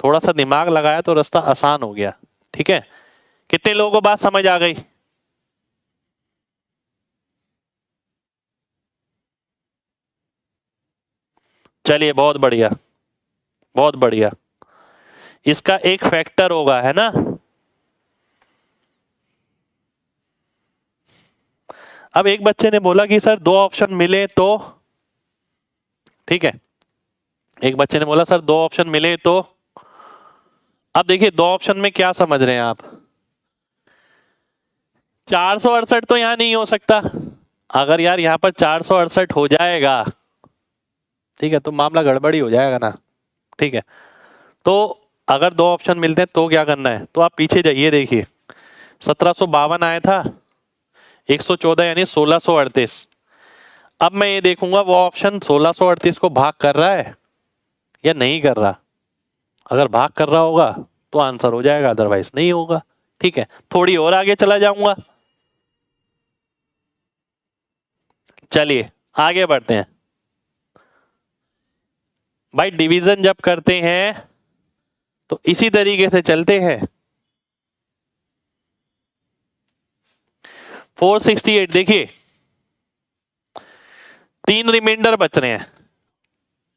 थोड़ा सा दिमाग लगाया तो रास्ता आसान हो गया। ठीक है, कितने लोगों को बात समझ आ गई? चलिए, बहुत बढ़िया, बहुत बढ़िया। इसका एक फैक्टर होगा, है ना? अब एक बच्चे ने बोला कि सर दो ऑप्शन मिले तो, ठीक है, एक बच्चे ने बोला सर दो ऑप्शन मिले तो। अब देखिए दो ऑप्शन में क्या समझ रहे हैं आप, 468 तो यहां नहीं हो सकता। अगर यार यहां पर 468 हो जाएगा, ठीक है, तो मामला गड़बड़ी हो जाएगा ना। ठीक है, तो अगर दो ऑप्शन मिलते हैं तो क्या करना है, तो आप पीछे जाइए, देखिए 1752 आया था, 114 यानी 1638। अब मैं ये देखूंगा वो ऑप्शन 1638 को भाग कर रहा है या नहीं कर रहा। अगर भाग कर रहा होगा तो आंसर हो जाएगा, अदरवाइज नहीं होगा। ठीक है, थोड़ी और आगे चला जाऊंगा। चलिए आगे बढ़ते हैं भाई। डिवीजन जब करते हैं तो इसी तरीके से चलते हैं। 468 देखिए, 3 रिमाइंडर बच रहे हैं।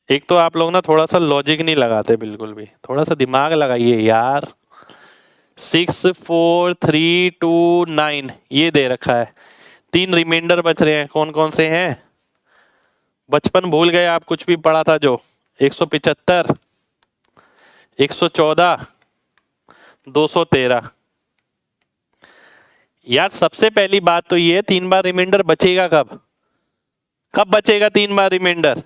एक तो आप लोग ना थोड़ा सा लॉजिक नहीं लगाते बिल्कुल भी, थोड़ा सा दिमाग लगाइए यार। 64329 ये दे रखा है, 3 रिमाइंडर बच रहे हैं। कौन कौन से हैं, बचपन भूल गए आप, कुछ भी पढ़ा था जो। 175, 114, 213। यार सबसे पहली बात तो ये, 3 बार रिमाइंडर बचेगा कब, कब बचेगा 3 बार रिमाइंडर?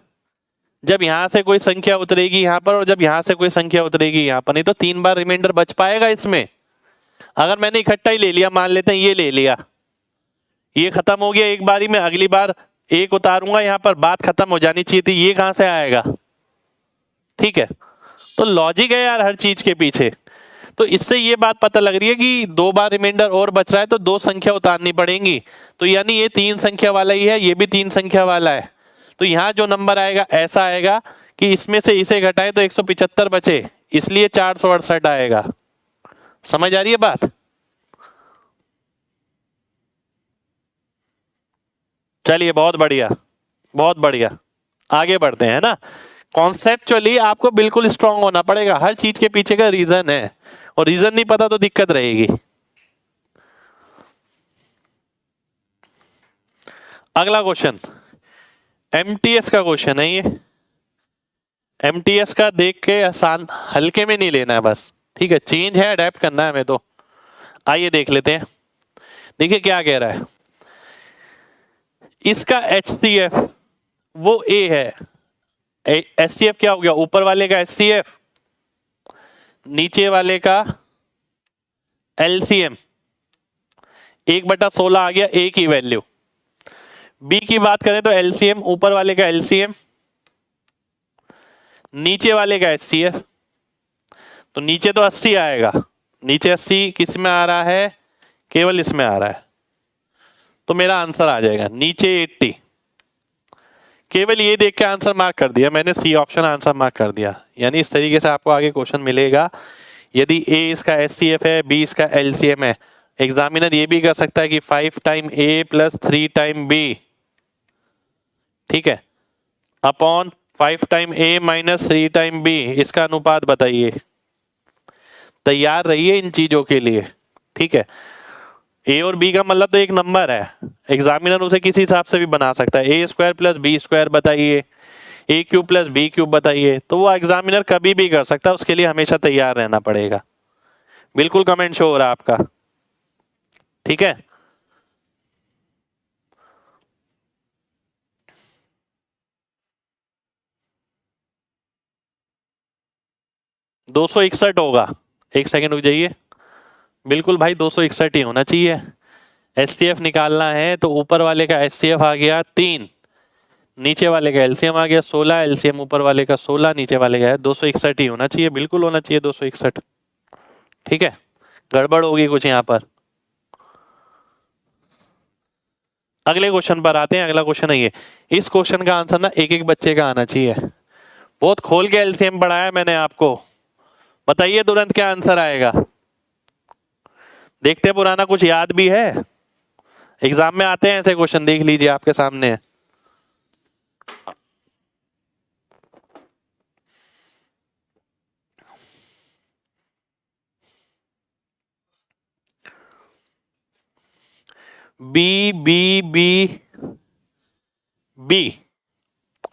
जब यहां से कोई संख्या उतरेगी यहां पर, और जब यहां से कोई संख्या उतरेगी यहां पर। नहीं तो 3 बार रिमाइंडर बच पाएगा इसमें? अगर मैंने इकट्ठा ही ले लिया, मान लेते हैं ये ले लिया, ये खत्म हो गया एक बारी में, अगली बार एक उतारूंगा यहां पर, बात खत्म हो जानी चाहिए थी, ये कहां से आएगा? ठीक है, तो लॉजिक है यार हर चीज के पीछे। तो इससे ये बात पता लग रही है कि 2 बार रिमाइंडर और बच रहा है तो 2 संख्या उतारनी पड़ेंगी। तो यानी ये 3 संख्या वाला ही है, ये भी 3 संख्या वाला है। तो यहां जो नंबर आएगा ऐसा आएगा कि इसमें से इसे घटाएं तो 175 बचे, इसलिए 468 आएगा। समझ आ रही है बात? चलिए बहुत बढ़िया, बहुत बढ़िया, आगे बढ़ते हैं ना। कॉन्सेप्चुअली आपको बिल्कुल स्ट्रांग होना पड़ेगा, हर चीज के पीछे का रीजन है, और रीजन नहीं पता तो दिक्कत रहेगी। अगला क्वेश्चन एमटीएस का क्वेश्चन है ये। एमटीएस का देख के आसान, हल्के में नहीं लेना है बस, ठीक है, चेंज है, अडेप्ट करना है हमें। तो आइए देख लेते हैं। देखिए क्या कह रहा है, इसका एचसीएफ वो ए है। एचसीएफ क्या हो गया, ऊपर वाले का एचसीएफ, नीचे वाले का एलसीएम। 1/16 आ गया ए की वैल्यू। बी की बात करें तो एलसीएम, ऊपर वाले का एलसीएम, नीचे वाले का एचसीएफ। तो नीचे तो 80 आएगा, नीचे 80 किस में आ रहा है, केवल इसमें आ रहा है। तो मेरा आंसर आ जाएगा नीचे 80। केवल ये देख के आंसर मार्क कर दिया मैंने, सी ऑप्शन आंसर मार्क कर दिया। यानी इस तरीके से आपको आगे क्वेश्चन मिलेगा। यदि ए इसका एचसीएफ है, बी इसका एलसीएम है, एग्जामिनर ये भी कर सकता है कि 5 टाइम ए प्लस 3 टाइम बी, ठीक है, अपॉन 5 टाइम ए माइनस 3 टाइम बी, इसका अनुपात बताइए। तैयार रहिए इन चीजों के लिए, ठीक है। ए और बी का मतलब तो एक नंबर है, एग्जामिनर उसे किसी हिसाब से भी बना सकता है। ए स्क्वायर प्लस बी स्क्वायर बताइए, ए क्यूब प्लस बी क्यूब बताइए, तो वो एग्जामिनर कभी भी कर सकता है, उसके लिए हमेशा तैयार रहना पड़ेगा। बिल्कुल कमेंट शो हो रहा है आपका, ठीक है। दो सौ इकसठ होगा, एक सेकेंड रुक जाइए। बिल्कुल भाई 261 ही होना चाहिए। एचसीएफ निकालना है तो ऊपर वाले का एचसीएफ आ गया 3, नीचे वाले का एलसीएम आ गया 16, एलसीएम ऊपर वाले का 16, नीचे वाले का है 261 ही होना चाहिए, बिल्कुल होना चाहिए 261, ठीक है। गड़बड़ होगी कुछ यहाँ पर। अगले क्वेश्चन पर आते हैं। अगला क्वेश्चन है ये, इस क्वेश्चन का आंसर ना एक एक बच्चे का आना चाहिए। बहुत खोल के एलसीएम पढ़ाया मैंने आपको, बताइए तुरंत क्या आंसर आएगा। देखते हैं पुराना कुछ याद भी है, एग्जाम में आते हैं ऐसे क्वेश्चन, देख लीजिए आपके सामने है। बी बी बी बी,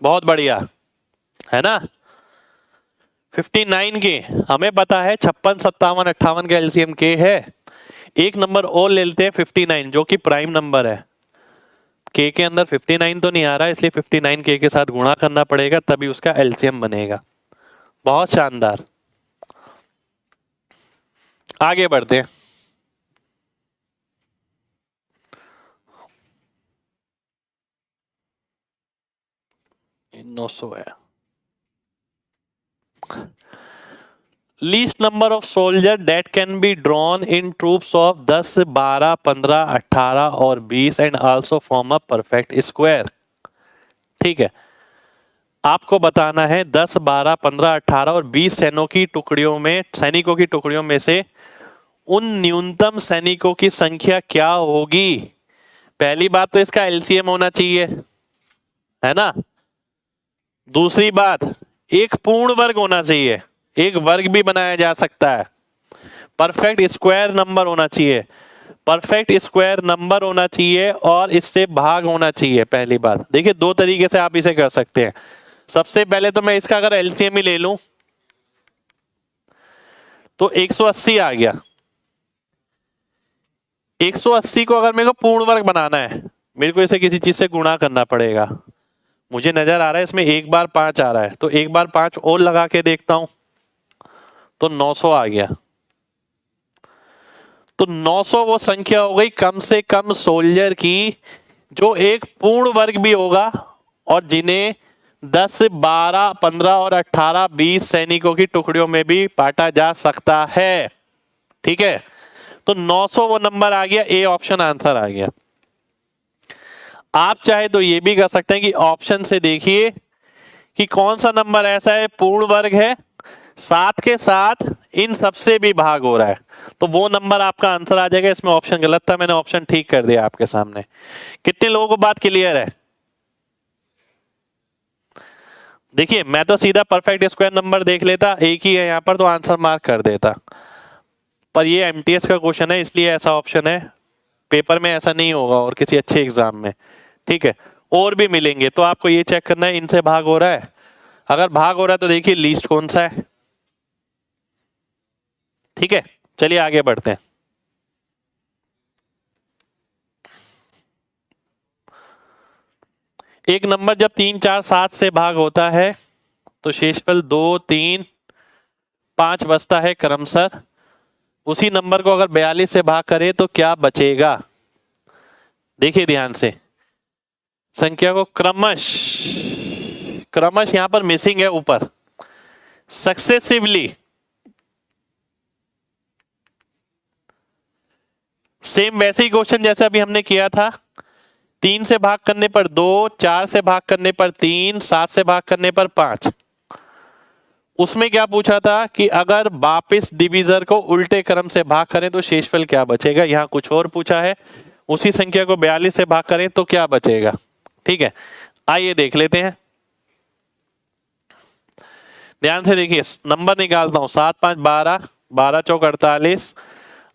बहुत बढ़िया है ना। 59 के हमें पता है, 56, 57, 58 का एलसीएम के है। एक नंबर और ले लेते हैं 59 जो कि प्राइम नंबर है। के अंदर 59 तो नहीं आ रहा, इसलिए 59 के साथ गुणा करना पड़ेगा, तभी उसका एलसीएम बनेगा। बहुत शानदार। आगे बढ़ते हैं। ये 900 है। Least number of soldier date can be drawn in troops of 10, 12, 15, 18 और 20 and also form a perfect square. ठीक है, आपको बताना है 10, 12, 15, 18 और 20 सैनिकों की टुकड़ियों में से उन न्यूनतम सैनिकों की संख्या क्या होगी। पहली बात तो इसका एलसीएम होना चाहिए, है ना। दूसरी बात, एक पूर्ण वर्ग होना चाहिए, एक वर्ग भी बनाया जा सकता है। परफेक्ट स्क्वायर नंबर होना चाहिए, परफेक्ट स्क्वायर नंबर होना चाहिए और इससे भाग होना चाहिए। पहली बात देखिए, दो तरीके से आप इसे कर सकते हैं। सबसे पहले तो मैं इसका अगर एलसीएम ही ले लूं तो 180 आ गया। 180 को अगर मेरे को पूर्ण वर्ग बनाना है, मेरे को इसे किसी चीज से गुणा करना पड़ेगा। मुझे नजर आ रहा है इसमें एक बार 5 आ रहा है, तो एक बार 5 और लगा के देखता हूं तो 900 आ गया। तो 900 वो संख्या हो गई कम से कम सोल्जर की जो एक पूर्ण वर्ग भी होगा और जिन्हें 10, 12, 15 और 18, 20 सैनिकों की टुकड़ियों में भी बांटा जा सकता है। ठीक है, तो 900 वो नंबर आ गया, ए ऑप्शन आंसर आ गया। आप चाहे तो ये भी कर सकते हैं कि ऑप्शन से देखिए कि कौन सा नंबर ऐसा है पूर्ण वर्ग है, साथ के साथ इन सबसे भी भाग हो रहा है, तो वो नंबर आपका आंसर आ जाएगा। इसमें ऑप्शन गलत था, मैंने ऑप्शन ठीक कर दिया आपके सामने। कितने लोगों को बात क्लियर है? देखिए, मैं तो सीधा परफेक्ट स्क्वायर नंबर देख लेता, एक ही है यहाँ पर तो आंसर मार्क कर देता, पर ये एमटीएस का क्वेश्चन है इसलिए ऐसा ऑप्शन है। पेपर में ऐसा नहीं होगा और किसी अच्छे एग्जाम में। ठीक है, और भी मिलेंगे तो आपको ये चेक करना है इनसे भाग हो रहा है। अगर भाग हो रहा है तो देखिए लीस्ट कौन सा है। ठीक है, चलिए आगे बढ़ते हैं। एक नंबर जब 3, 4, 7 से भाग होता है तो शेषफल 2, 3, 5 बचता है क्रमशः। उसी नंबर को अगर 42 से भाग करें तो क्या बचेगा? देखिए ध्यान से, संख्या को क्रमश यहां पर मिसिंग है ऊपर, सक्सेसिवली सेम वैसे ही क्वेश्चन जैसे अभी हमने किया था। 3 से भाग करने पर 2, 4 से भाग करने पर 3, 7 से भाग करने पर 5। उसमें क्या पूछा था कि अगर वापिस डिवीजर को उल्टे क्रम से भाग करें तो शेषफल क्या बचेगा। यहां कुछ और पूछा है, उसी संख्या को 42 से भाग करें तो क्या बचेगा। ठीक है, आइए देख लेते हैं। ध्यान से देखिए, नंबर निकालता हूं। 7, 5, 12, 12 चौक 48,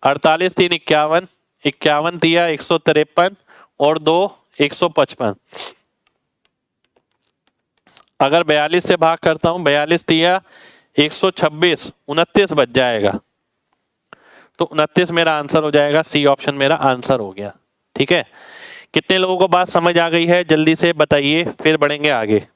48 3 51, 51 तिया 153 और 2 155। अगर 42 से भाग करता हूं, 42 तिया 126, 29 बच जाएगा, तो 29 मेरा आंसर हो जाएगा। सी ऑप्शन मेरा आंसर हो गया। ठीक है, कितने लोगों को बात समझ आ गई है जल्दी से बताइए, फिर बढ़ेंगे आगे।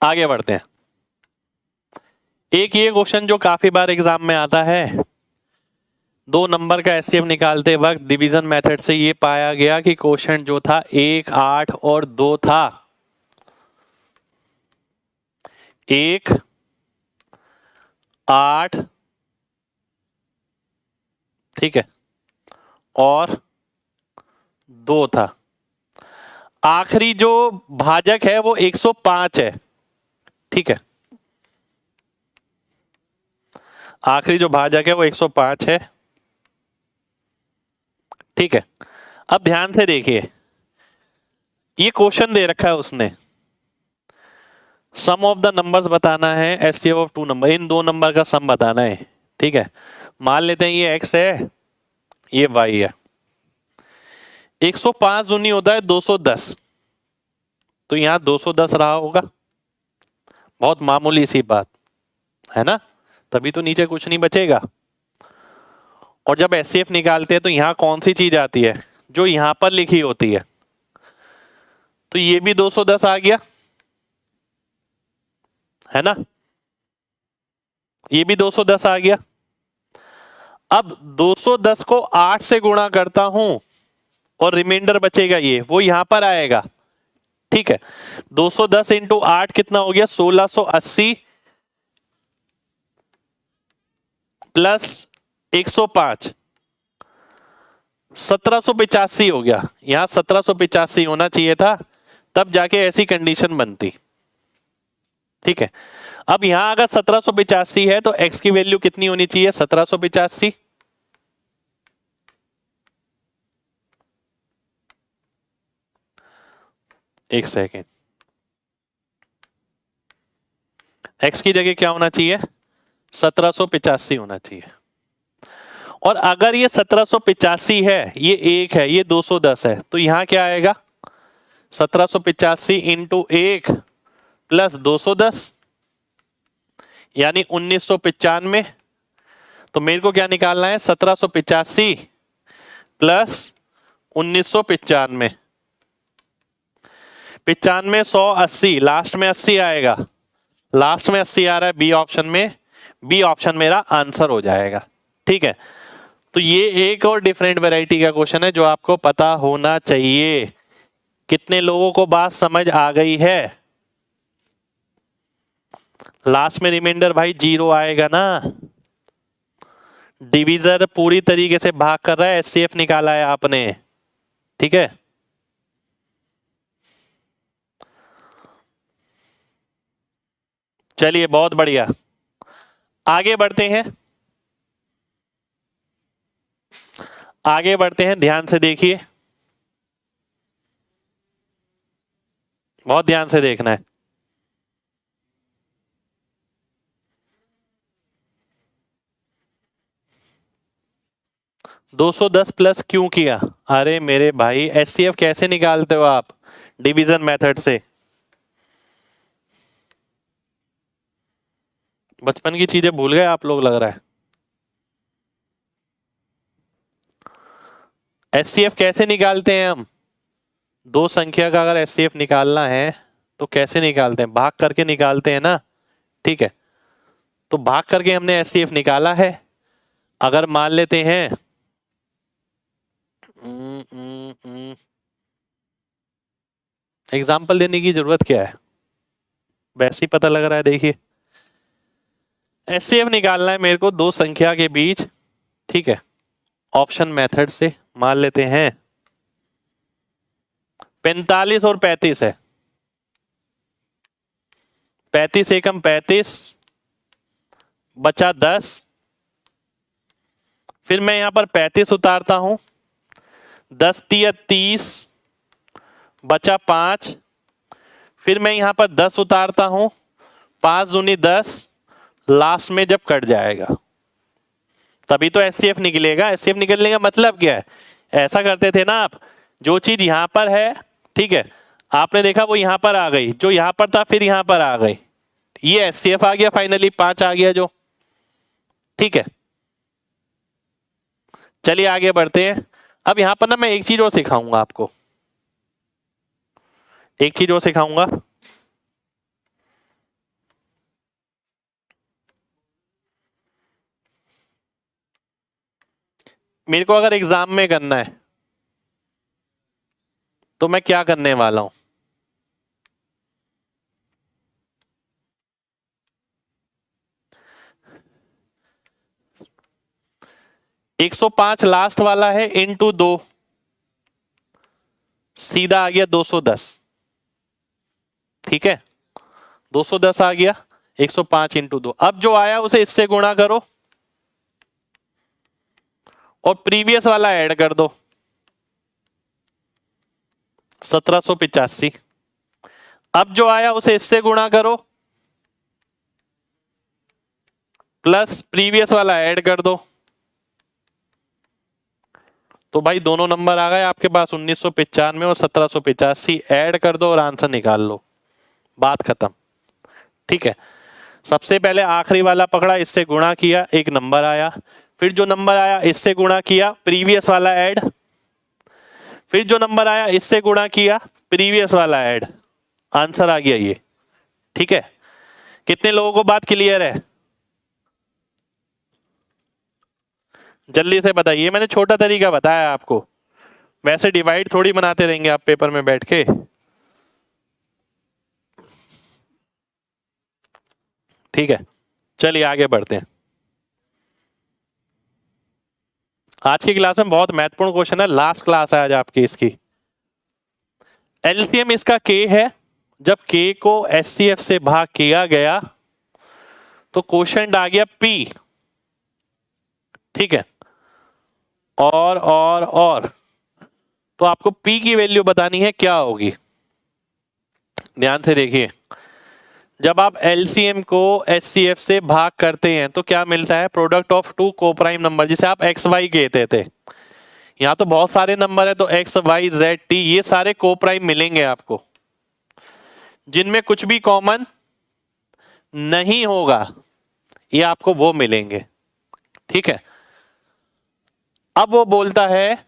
आगे बढ़ते हैं। एक ये क्वेश्चन जो काफी बार एग्जाम में आता है, 2 नंबर का एचसीएफ निकालते वक्त डिवीजन मेथड से ये पाया गया कि क्वेश्चन जो था 1, 8 और 2 था। 1, 8, ठीक है, और 2 था। आखिरी जो भाजक है वो 105 है। ठीक है, आखिरी जो भाजक है वो 105 है। ठीक है, अब ध्यान से देखिए, ये क्वेश्चन दे रखा है उसने, सम ऑफ द नंबर्स बताना है, HCF of 2 number, in 2 number का सम बताना है। ठीक है, मान लेते हैं ये x है, ये y है। 105 दूनी होता है 210, तो यहां 210 रहा होगा। बहुत मामूली सी बात है ना, तभी तो नीचे कुछ नहीं बचेगा। और जब एचसीएफ निकालते हैं तो यहां कौन सी चीज आती है, जो यहां पर लिखी होती है। तो ये भी 210 आ गया, है ना, ये भी 210 आ गया। अब 210 को 8 से गुणा करता हूं और रिमाइंडर बचेगा ये, वो यहां पर आएगा। ठीक है, 210 इंटू 8 कितना हो गया, 1680 प्लस 105, 1785 हो गया। यहां 1785 होना चाहिए था, तब जाके ऐसी कंडीशन बनती। ठीक है, अब यहां अगर 1785 है तो x की वैल्यू कितनी होनी चाहिए, 1785। एक सेकेंड, x की जगह क्या होना चाहिए, 1785 होना चाहिए। और अगर ये 1785 है, ये 1 है, ये 210 है, तो यहां क्या आएगा, 1785 इंटू 1 प्लस 210 यानी 1995। तो मेरे को क्या निकालना है, 1785 प्लस 1995, 95 100 80, लास्ट में 80 आएगा, लास्ट में 80 आ रहा है बी ऑप्शन में, बी ऑप्शन मेरा आंसर हो जाएगा। ठीक है, तो ये एक और डिफरेंट वैरायटी का क्वेश्चन है जो आपको पता होना चाहिए। कितने लोगों को बात समझ आ गई है। लास्ट में रिमाइंडर भाई 0 आएगा ना, डिवीजर पूरी तरीके से भाग कर रहा है, एचसीएफ निकाला है आपने। ठीक है, चलिए बहुत बढ़िया, आगे बढ़ते हैं, आगे बढ़ते हैं, ध्यान से देखिए, बहुत ध्यान से देखना है। 210 प्लस क्यों किया, अरे मेरे भाई एचसीएफ कैसे निकालते हो आप, डिवीजन मेथड से। बचपन की चीजें भूल गए आप लोग, लग रहा है। एचसीएफ कैसे निकालते हैं हम, दो संख्या का अगर एचसीएफ निकालना है तो कैसे निकालते हैं, भाग करके निकालते हैं ना। ठीक है, तो भाग करके हमने एचसीएफ निकाला है। अगर मान लेते हैं एग्जाम्पल देने की जरूरत क्या है, वैसे ही पता लग रहा है। देखिए एचसीएफ निकालना है मेरे को दो संख्या के बीच। ठीक है, ऑप्शन मेथड से मान लेते हैं 45 और 35 है, 35 एकम 35 बचा 10, फिर मैं यहां पर 35 उतारता हूं, 10 तिया 30 बचा 5, फिर मैं यहां पर 10 उतारता हूं, 5 दूनी 10, लास्ट में जब कट जाएगा तभी तो एचसीएफ निकलेगा। एचसीएफ निकलने का मतलब क्या है, ऐसा करते थे ना आप, जो चीज यहां पर है, ठीक है, आपने देखा वो यहां पर आ गई, जो यहां पर था फिर यहां पर आ गई, ये एचसीएफ आ गया, फाइनली 5 आ गया जो। ठीक है, चलिए आगे बढ़ते हैं। अब यहां पर ना मैं एक चीज और सिखाऊंगा आपको, एक चीज और सिखाऊंगा। मेरे को अगर एग्जाम में करना है तो मैं क्या करने वाला हूं, 105 लास्ट वाला है इंटू 2, सीधा आ गया 210। ठीक है, 210 आ गया, 105 इंटू 2। अब जो आया उसे इससे गुणा करो और प्रीवियस वाला ऐड कर दो, 1785। अब जो आया उसे इससे गुणा करो प्लस प्रीवियस वाला ऐड कर दो, तो भाई दोनों नंबर आ गए आपके पास, 1995 और 1785। ऐड कर दो और आंसर निकाल लो, बात खत्म। ठीक है, सबसे पहले आखिरी वाला पकड़ा, इससे गुणा किया, एक नंबर आया, फिर जो नंबर आया इससे गुणा किया, प्रीवियस वाला ऐड, फिर जो नंबर आया इससे गुणा किया, प्रीवियस वाला ऐड, आंसर आ गया ये। ठीक है, कितने लोगों को बात क्लियर है? जल्दी से बताइए, मैंने छोटा तरीका बताया आपको, वैसे डिवाइड थोड़ी बनाते रहेंगे आप पेपर में बैठ के। ठीक है, चलिए आगे बढ़ते हैं। आज की क्लास में बहुत महत्वपूर्ण क्वेश्चन है, लास्ट क्लास है आज आपकी इसकी। एलसीएम इसका के है, जब के को एचसीएफ से भाग किया गया तो क्वोशंट आ गया पी। ठीक है, और तो आपको पी की वैल्यू बतानी है, क्या होगी? ध्यान से देखिए, जब आप एलसीएम को एचसीएफ से भाग करते हैं तो क्या मिलता है? Product of to coprime number, जिसे आप एक्स वाई कहते थे। यहां तो बहुत सारे नंबर है, तो एक्स वाई जेड टी ये सारे कोप्राइम मिलेंगे आपको, जिनमें कुछ भी कॉमन नहीं होगा, ये आपको वो मिलेंगे। ठीक है, अब वो बोलता है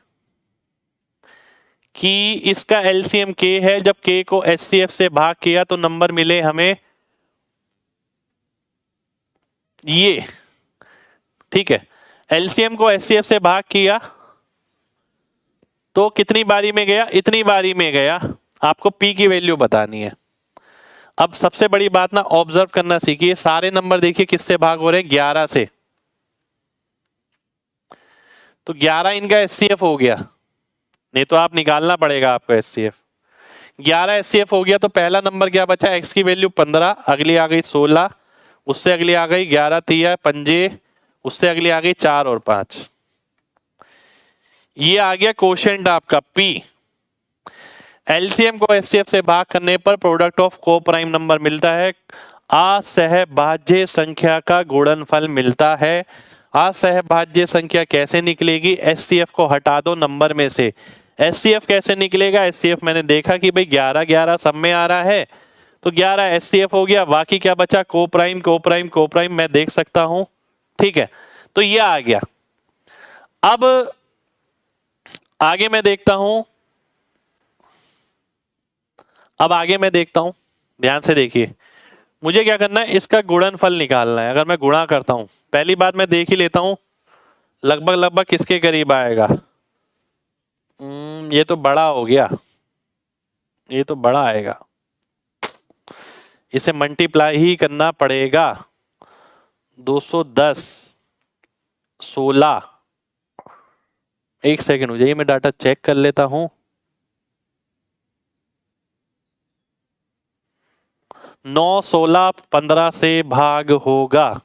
कि इसका एलसीएम के है, जब के को एचसीएफ से भाग किया तो नंबर मिले हमें ये। ठीक है, एलसीएम को एचसीएफ से भाग किया तो कितनी बारी में गया? इतनी बारी में गया। आपको पी की वैल्यू बतानी है। अब सबसे बड़ी बात ना, ऑब्जर्व करना सीखिए, सारे नंबर देखिए किससे भाग हो रहे हैं? 11 से। तो 11 इनका एचसीएफ हो गया, नहीं तो आप निकालना पड़ेगा आपको एचसीएफ। 11 एचसीएफ हो गया तो पहला नंबर क्या बचा? एक्स की वैल्यू 15, अगली आ गई 16, उससे अगली आ गई 11 तिया पंजे, उससे अगली आ गई 4 और 5। ये आ गया क्वोशंट आपका पी। एलसीएम को एचसीएफ से भाग करने पर प्रोडक्ट ऑफ को प्राइम नंबर मिलता है, असहभाज्य संख्या का गुणनफल मिलता है। असहभाज्य संख्या कैसे निकलेगी? एचसीएफ को हटा दो नंबर में से। एचसीएफ कैसे निकलेगा? एचसीएफ मैंने देखा कि भाई 11 11 सब में आ रहा है, तो 11 एचसीएफ हो गया, बाकी क्या बचा? को प्राइम को प्राइम को प्राइम, मैं देख सकता हूं। ठीक है, तो ये आ गया। अब आगे मैं देखता हूं, ध्यान से देखिए, मुझे क्या करना है? इसका गुणनफल निकालना है। अगर मैं गुणा करता हूं, पहली बात मैं देख ही लेता हूं लगभग लगभग किसके करीब आएगा। ये तो बड़ा हो गया, ये तो बड़ा आएगा, इसे मल्टीप्लाई ही करना पड़ेगा। 210 16, एक सेकेंड हो जाइए, मैं डाटा चेक कर लेता हूं। 9 16 15 से भाग होगा।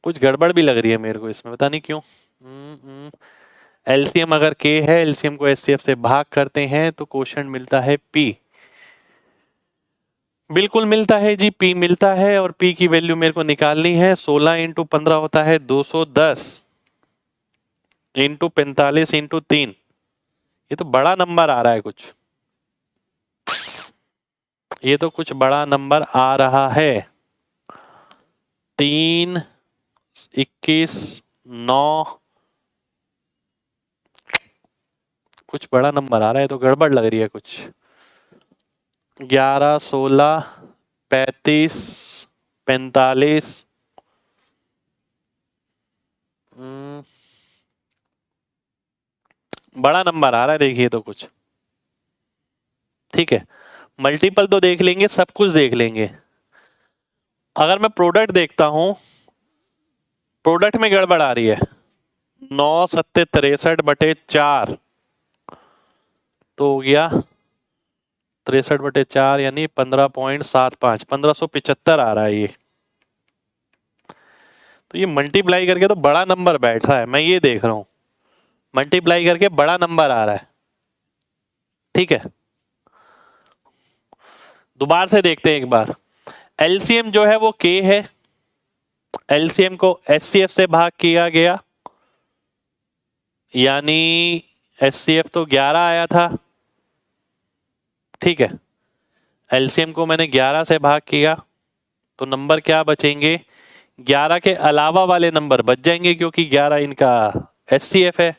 कुछ गड़बड़ भी लग रही है मेरे को इसमें, पता नहीं क्यों। एलसीएम अगर के है, एलसीएम को एचसीएफ से भाग करते हैं तो क्वोशंट मिलता है पी। बिल्कुल मिलता है जी, पी मिलता है, और पी की वैल्यू मेरे को निकालनी है। 16 इंटू 15 होता है 210, इंटू 45 इंटू 3, ये तो बड़ा नंबर आ रहा है कुछ, ये तो कुछ बड़ा नंबर आ रहा है। 3 21 9, कुछ बड़ा नंबर आ रहा है, तो गड़बड़ लग रही है कुछ। 11 16 35 45, बड़ा नंबर आ रहा है देखिए तो कुछ। ठीक है, मल्टीपल तो देख लेंगे, सब कुछ देख लेंगे। अगर मैं प्रोडक्ट देखता हूं, प्रोडक्ट में गड़बड़ आ रही है। 9 7 63 बटे 4 तो हो गया 63 बटे 4 यानी 15.75, 1575 आ रहा है ये। तो ये मल्टीप्लाई करके तो बड़ा नंबर बैठ रहा है, मैं ये देख रहा हूं, मल्टीप्लाई करके बड़ा नंबर आ रहा है। ठीक है, दोबारा से देखते हैं एक बार। एलसीएम जो है वो के है, एलसीएम को एचसीएफ से भाग किया गया, यानी एचसीएफ तो 11 आया था। ठीक है, एलसीएम को मैंने 11 से भाग किया तो नंबर क्या बचेंगे? 11 के अलावा वाले नंबर बच जाएंगे क्योंकि 11 इनका एचसीएफ है।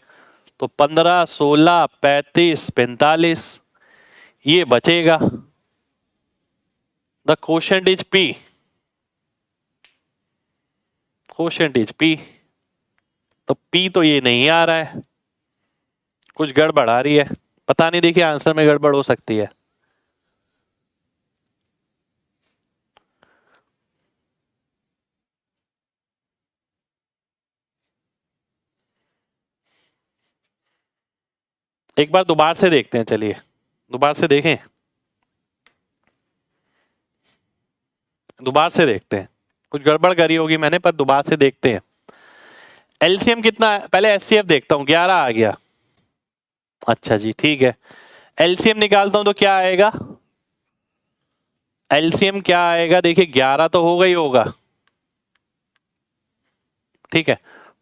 तो 15, 16, 35, 45 ये बचेगा। The quotient is P, quotient is P. तो पी तो ये नहीं आ रहा है, कुछ गड़बड़ आ रही है, पता नहीं, देखिए आंसर में गड़बड़ हो सकती है। एक बार दोबारा से देखते हैं, चलिए दोबारा से देखें, दोबारा से देखते हैं, कुछ गड़बड़ करी होगी मैंने, पर दोबारा से देखते हैं। एलसीएम कितना है, पहले एचसीएफ देखता हूं, 11 आ गया। अच्छा जी ठीक है, एलसीएम निकालता हूं तो क्या आएगा, एलसीएम क्या आएगा, देखिए 11 तो हो गई होगा, ठीक है,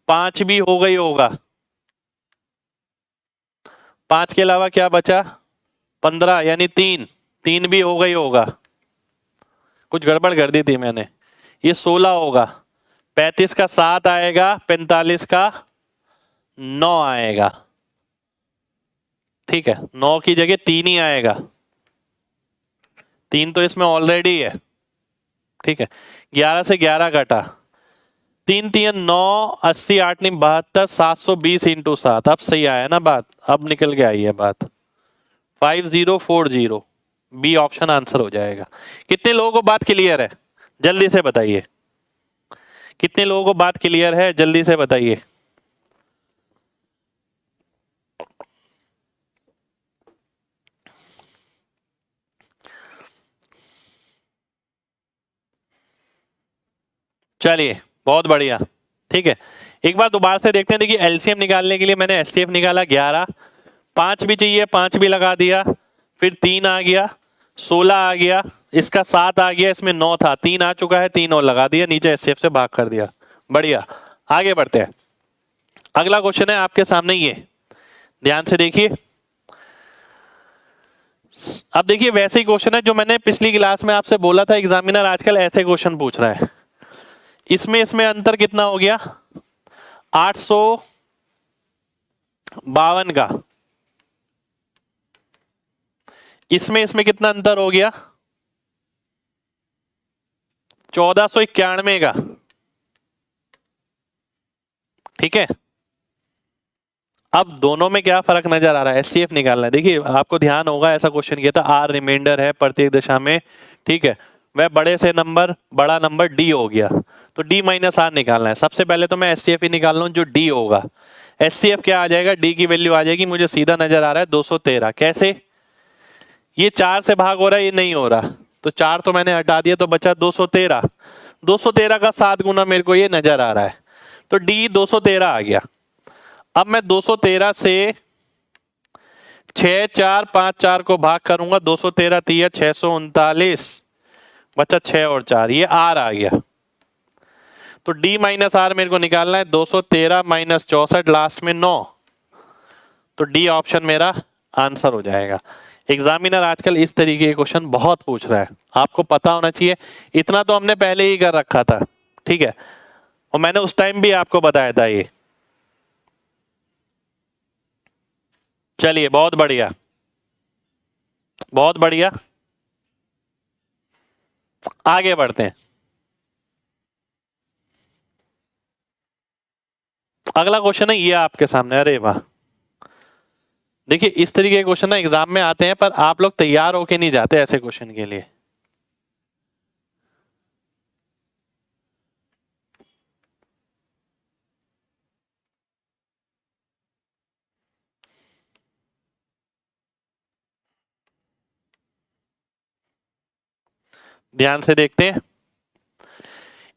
5 भी हो गई होगा, 5 के अलावा क्या बचा, 15 यानी 3 भी हो गई होगा, कुछ गड़बड़ कर दी थी मैंने, ये 16 होगा, 35 का 7 आएगा, 45 का 9 आएगा, ठीक है, 9 की जगह 3 ही आएगा, 3 तो इसमें ऑलरेडी है, ठीक है, 11 से 11 कटा, 3 3 9, 80 8 नहीं 72, 720 इंटू 7, अब सही आया ना बात, अब निकल के आई है बात, 5040, बी ऑप्शन आंसर हो जाएगा। कितने लोगों को बात क्लियर है, जल्दी से बताइए, कितने लोगों को बात क्लियर है, जल्दी से बताइए। चलिए बहुत बढ़िया, ठीक है, एक बार दोबारा से देखते हैं। देखिए एलसीएम निकालने के लिए मैंने एचसीएफ निकाला 11, 5 भी चाहिए, 5 भी लगा दिया, फिर 3 आ गया, 16 आ गया, इसका 7 आ गया, इसमें 9 था, 3 आ चुका है, 3 और लगा दिया, नीचे एचसीएफ से भाग कर दिया। बढ़िया, आगे बढ़ते हैं। अगला क्वेश्चन है आपके सामने, ये ध्यान से देखिए। अब देखिए वैसे ही क्वेश्चन है जो मैंने पिछली क्लास में आपसे बोला था, एग्जामिनर आजकल ऐसे क्वेश्चन पूछ रहा है। इसमें अंतर कितना हो गया, 852 का, इसमें कितना अंतर हो गया, 1491 का, ठीक है। अब दोनों में क्या फर्क नजर आ रहा है, एचसीएफ निकालना है। देखिए आपको ध्यान होगा ऐसा क्वेश्चन किया था, आर रिमाइंडर है प्रत्येक दिशा में, ठीक है, वह बड़े से नंबर, बड़ा नंबर डी हो गया, तो डी माइनस आर निकालना है। सबसे पहले तो मैं एचसीएफ ही निकाल लूं, जो डी होगा, एचसीएफ क्या आ जाएगा, डी की वैल्यू आ जाएगी, मुझे सीधा नजर आ रहा है 213। कैसे, ये 4 से भाग हो रहा है, ये नहीं हो रहा, तो 4 तो मैंने हटा दिया, तो बचा 213, 213 का 7 गुना मेरे को ये नजर आ रहा है, तो डी 213 आ गया। अब मैं 213 से 6 4 5 4 को भाग करूंगा, 213 3 639, बचा 6 और 4, ये आर आ गया। तो डी माइनस आर मेरे को निकालना है, 213 माइनस 64, लास्ट में 9, तो डी ऑप्शन मेरा आंसर हो जाएगा। एग्जामिनर आजकल इस तरीके के क्वेश्चन बहुत पूछ रहा है, आपको पता होना चाहिए, इतना तो हमने पहले ही कर रखा था, ठीक है, और मैंने उस टाइम भी आपको बताया था ये। चलिए बहुत बढ़िया, बहुत बढ़िया, आगे बढ़ते हैं। अगला क्वेश्चन है ये आपके सामने, अरे वाह, देखिए इस तरीके के क्वेश्चन ना एग्जाम में आते हैं, पर आप लोग तैयार होके नहीं जाते ऐसे क्वेश्चन के लिए। ध्यान से देखते हैं,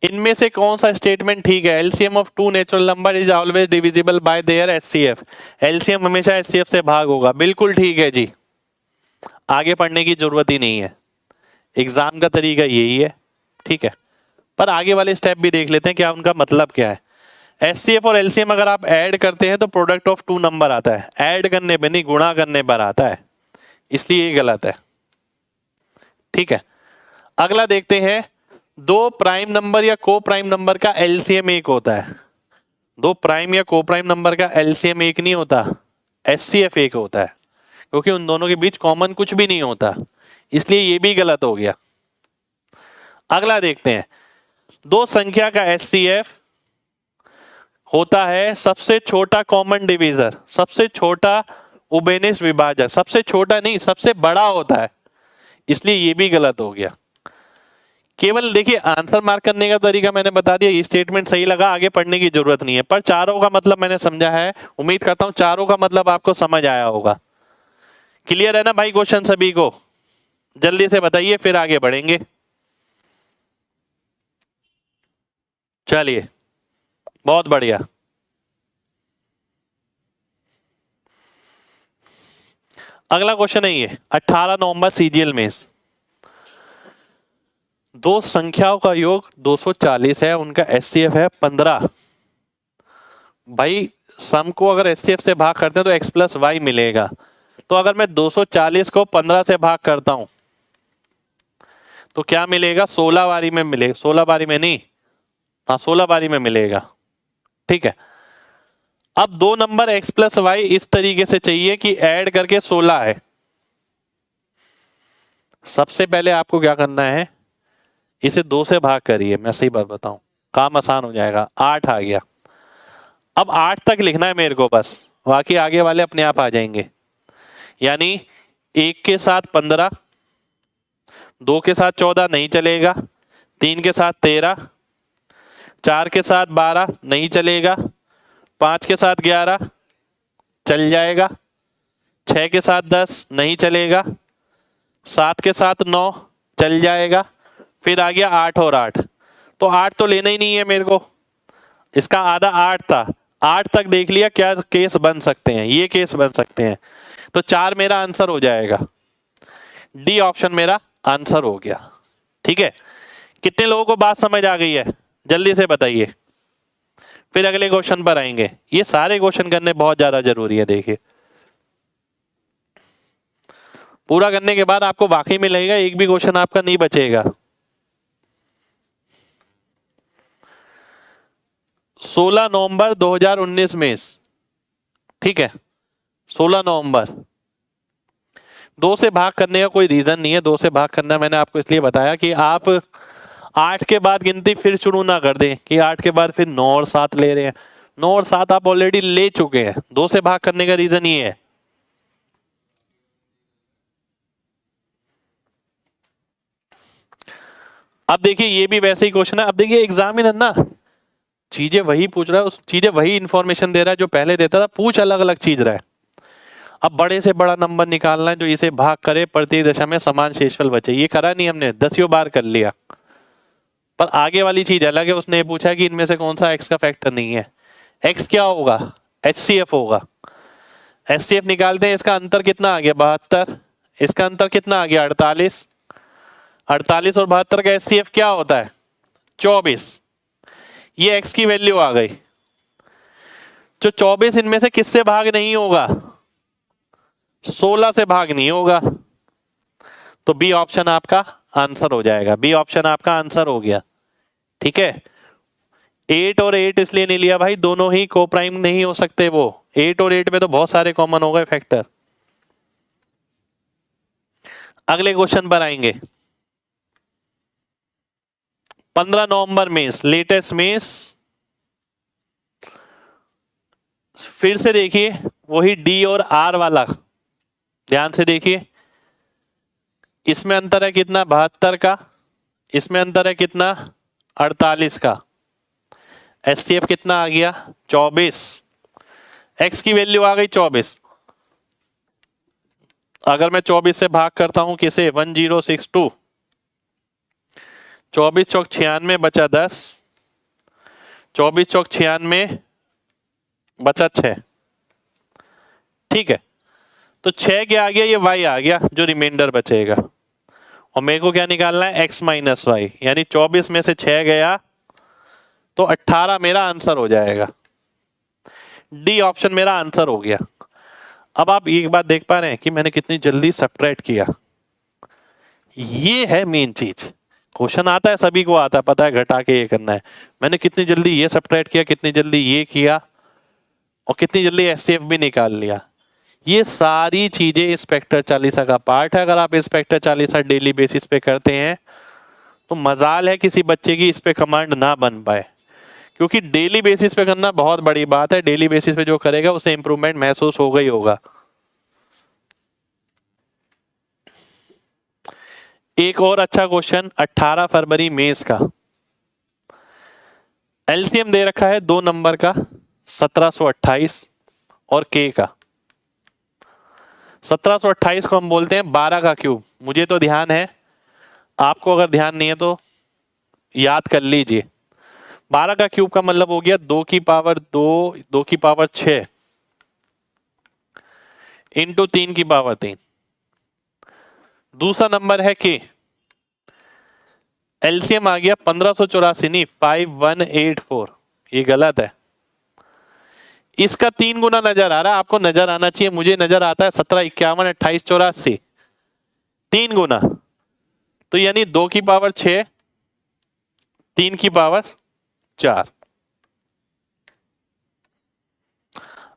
इनमें से कौन सा स्टेटमेंट ठीक है, LCM of two natural number is always divisible by their HCF, LCM हमेशा एचसीएफ से भाग होगा, बिल्कुल ठीक है जी, आगे पढ़ने की जरूरत ही नहीं है, एग्जाम का तरीका यही है, ठीक है। पर आगे वाले स्टेप भी देख लेते हैं, क्या उनका मतलब क्या है। एचसीएफ और एलसीएम अगर आप ऐड करते हैं तो प्रोडक्ट ऑफ टू नंबर आता है, ऐड करने पर नहीं गुणा करने पर आता है, इसलिए ये गलत है, ठीक है। अगला देखते हैं, दो प्राइम नंबर या को प्राइम नंबर का एलसीएम एक होता है। दो प्राइम या को प्राइम नंबर का एलसीएम एक नहीं होता, एचसीएफ एक होता है, क्योंकि उन दोनों के बीच कॉमन कुछ भी नहीं होता, इसलिए ये भी गलत हो गया। अगला देखते हैं, दो संख्या का एचसीएफ होता है सबसे छोटा कॉमन डिवीजर, सबसे छोटा उभयनिष्ठ विभाजक, सबसे छोटा नहीं सबसे बड़ा होता है, इसलिए ये भी गलत हो गया। केवल देखिए आंसर मार्क करने का तरीका मैंने बता दिया, ये स्टेटमेंट सही लगा, आगे पढ़ने की जरूरत नहीं है, पर चारों का मतलब मैंने समझा है, उम्मीद करता हूं चारों का मतलब आपको समझ आया होगा। क्लियर है ना भाई क्वेश्चन सभी को? जल्दी से बताइए फिर आगे बढ़ेंगे। चलिए बहुत बढ़िया। अगला क्वेश्चन है ये, 18 नवंबर सीजीएल में दो संख्याओं का योग 240 है, उनका एचसीएफ है 15। भाई सम को अगर एचसीएफ से भाग करते हैं तो एक्स प्लस वाई मिलेगा, तो अगर मैं 240 को 15 से भाग करता हूं तो क्या मिलेगा? 16 बारी में मिलेगा, 16 बारी में नहीं, हाँ 16 बारी में मिलेगा। ठीक है, अब दो नंबर एक्स प्लस वाई इस तरीके से चाहिए कि ऐड करके 16 है। सबसे पहले आपको क्या करना है, इसे 2 से भाग करिए, मैं सही बात बताऊं काम आसान हो जाएगा। 8 आ गया, अब 8 तक लिखना है मेरे को बस, बाकी आगे वाले अपने आप आ जाएंगे। यानी 1 के साथ 15, 2 के साथ 14 नहीं चलेगा, 3 के साथ 13, 4 के साथ 12 नहीं चलेगा, 5 के साथ 11 चल जाएगा, 6 के साथ 10 नहीं चलेगा, 7 के साथ 9 चल जाएगा, फिर आ गया 8 और 8, तो 8 तो लेना ही नहीं है मेरे को, इसका आधा 8 था, 8 तक देख लिया क्या केस बन सकते हैं, ये केस बन सकते हैं, तो 4 मेरा आंसर हो जाएगा, डी ऑप्शन मेरा आंसर हो गया। ठीक है, कितने लोगों को बात समझ आ गई है जल्दी से बताइए, फिर अगले क्वेश्चन पर आएंगे। ये सारे क्वेश्चन करने बहुत ज्यादा जरूरी है, देखिए पूरा करने के बाद आपको वाकई में लगेगा एक भी क्वेश्चन आपका नहीं बचेगा। 16 नवंबर 2019 में, ठीक है 16 नवंबर, 2 से भाग करने का कोई रीजन नहीं है, 2 से भाग करना मैंने आपको इसलिए बताया कि आप 8 के बाद गिनती फिर शुरू ना कर दें कि 8 के बाद फिर 9 और 7 ले रहे हैं, 9 और 7 आप ऑलरेडी ले चुके हैं, 2 से भाग करने का रीजन ये है। अब देखिए ये भी वैसे ही क्वेश्चन है, अब देखिए एग्जामिनर ना चीजें वही पूछ रहा है, उस चीजें वही इंफॉर्मेशन दे रहा है जो पहले देता था, पूछ अलग अलग चीज रहा है। अब बड़े से बड़ा नंबर निकालना है जो इसे भाग करे प्रत्येक दशा में समान शेषफल बचे, ये करा नहीं हमने, 10 बार कर लिया, पर आगे वाली चीज अलग है, उसने पूछा कि इनमें से कौन सा एक्स का फैक्टर नहीं है, एक्स क्या होगा? एचसीएफ होगा। एचसीएफ निकालते हैं, इसका अंतर कितना आ गया? 72, इसका अंतर कितना आ गया? 48, 48 और 72 का एचसीएफ क्या होता है? 24। ये एक्स की वैल्यू आ गई, जो 24 इनमें से किससे भाग नहीं होगा? 16 से भाग नहीं होगा, तो बी ऑप्शन आपका आंसर हो जाएगा, बी ऑप्शन आपका आंसर हो गया। ठीक है, 8 और 8 इसलिए नहीं लिया भाई, दोनों ही को प्राइम नहीं हो सकते, वो 8 और 8 में तो बहुत सारे कॉमन हो गए फैक्टर। अगले क्वेश्चन पर आएंगे, 15 नवंबर में लेटेस्ट में, फिर से देखिए वही डी और आर वाला, ध्यान से देखिए, इसमें अंतर है कितना? 72 का, इसमें अंतर है कितना? 48 का, एचसीएफ कितना आ गया? 24, एक्स की वैल्यू आ गई 24, अगर मैं 24 से भाग करता हूं किसे? 1062, 24 चौक 96 बचा 10, 24 चौक 96 बचा 6। ठीक है, तो 6 क्या आ गया? ये y आ गया जो रिमाइंडर बचेगा, और मेरे को क्या निकालना है? x माइनस वाई, यानी 24 में से 6 गया तो 18 मेरा आंसर हो जाएगा, डी ऑप्शन मेरा आंसर हो गया। अब आप एक बात देख पा रहे हैं कि मैंने कितनी जल्दी सब्ट्रैक्ट किया, ये है मेन चीज, क्वेश्चन आता है, सभी को आता है, पता है घटा के ये करना है। मैंने कितनी जल्दी ये सब्ट्रैक्ट किया, कितनी जल्दी ये किया, और कितनी जल्दी एचसीएफ भी निकाल लिया। ये सारी चीजें इंस्पेक्टर चालीसा का पार्ट है। अगर आप इंस्पेक्टर चालीसा डेली बेसिस पे करते हैं तो मजाल है किसी बच्चे की इस पे कमांड ना बन पाए, क्योंकि डेली बेसिस पे करना बहुत बड़ी बात है। डेली बेसिस पे जो करेगा उसे इंप्रूवमेंट महसूस होगा ही होगा। एक और अच्छा क्वेश्चन 18 फरवरी मेंस का। एलसीएम दे रखा है 2 नंबर का 1728 और के का। 1728 को हम बोलते हैं 12 का क्यूब। मुझे तो ध्यान है, आपको अगर ध्यान नहीं है तो याद कर लीजिए। 12 का क्यूब का मतलब हो गया 2 की पावर 2, 2 की पावर 6 इंटू 3 की पावर 3। दूसरा नंबर है के। एलसीएम आ गया 1584, नहीं 5184, ये गलत है। इसका 3 गुना नजर आ रहा है, आपको नजर आना चाहिए। मुझे नजर आता है 17, 51, 28, 84, 3 गुना। तो यानी 2 की पावर 6, 3 की पावर 4।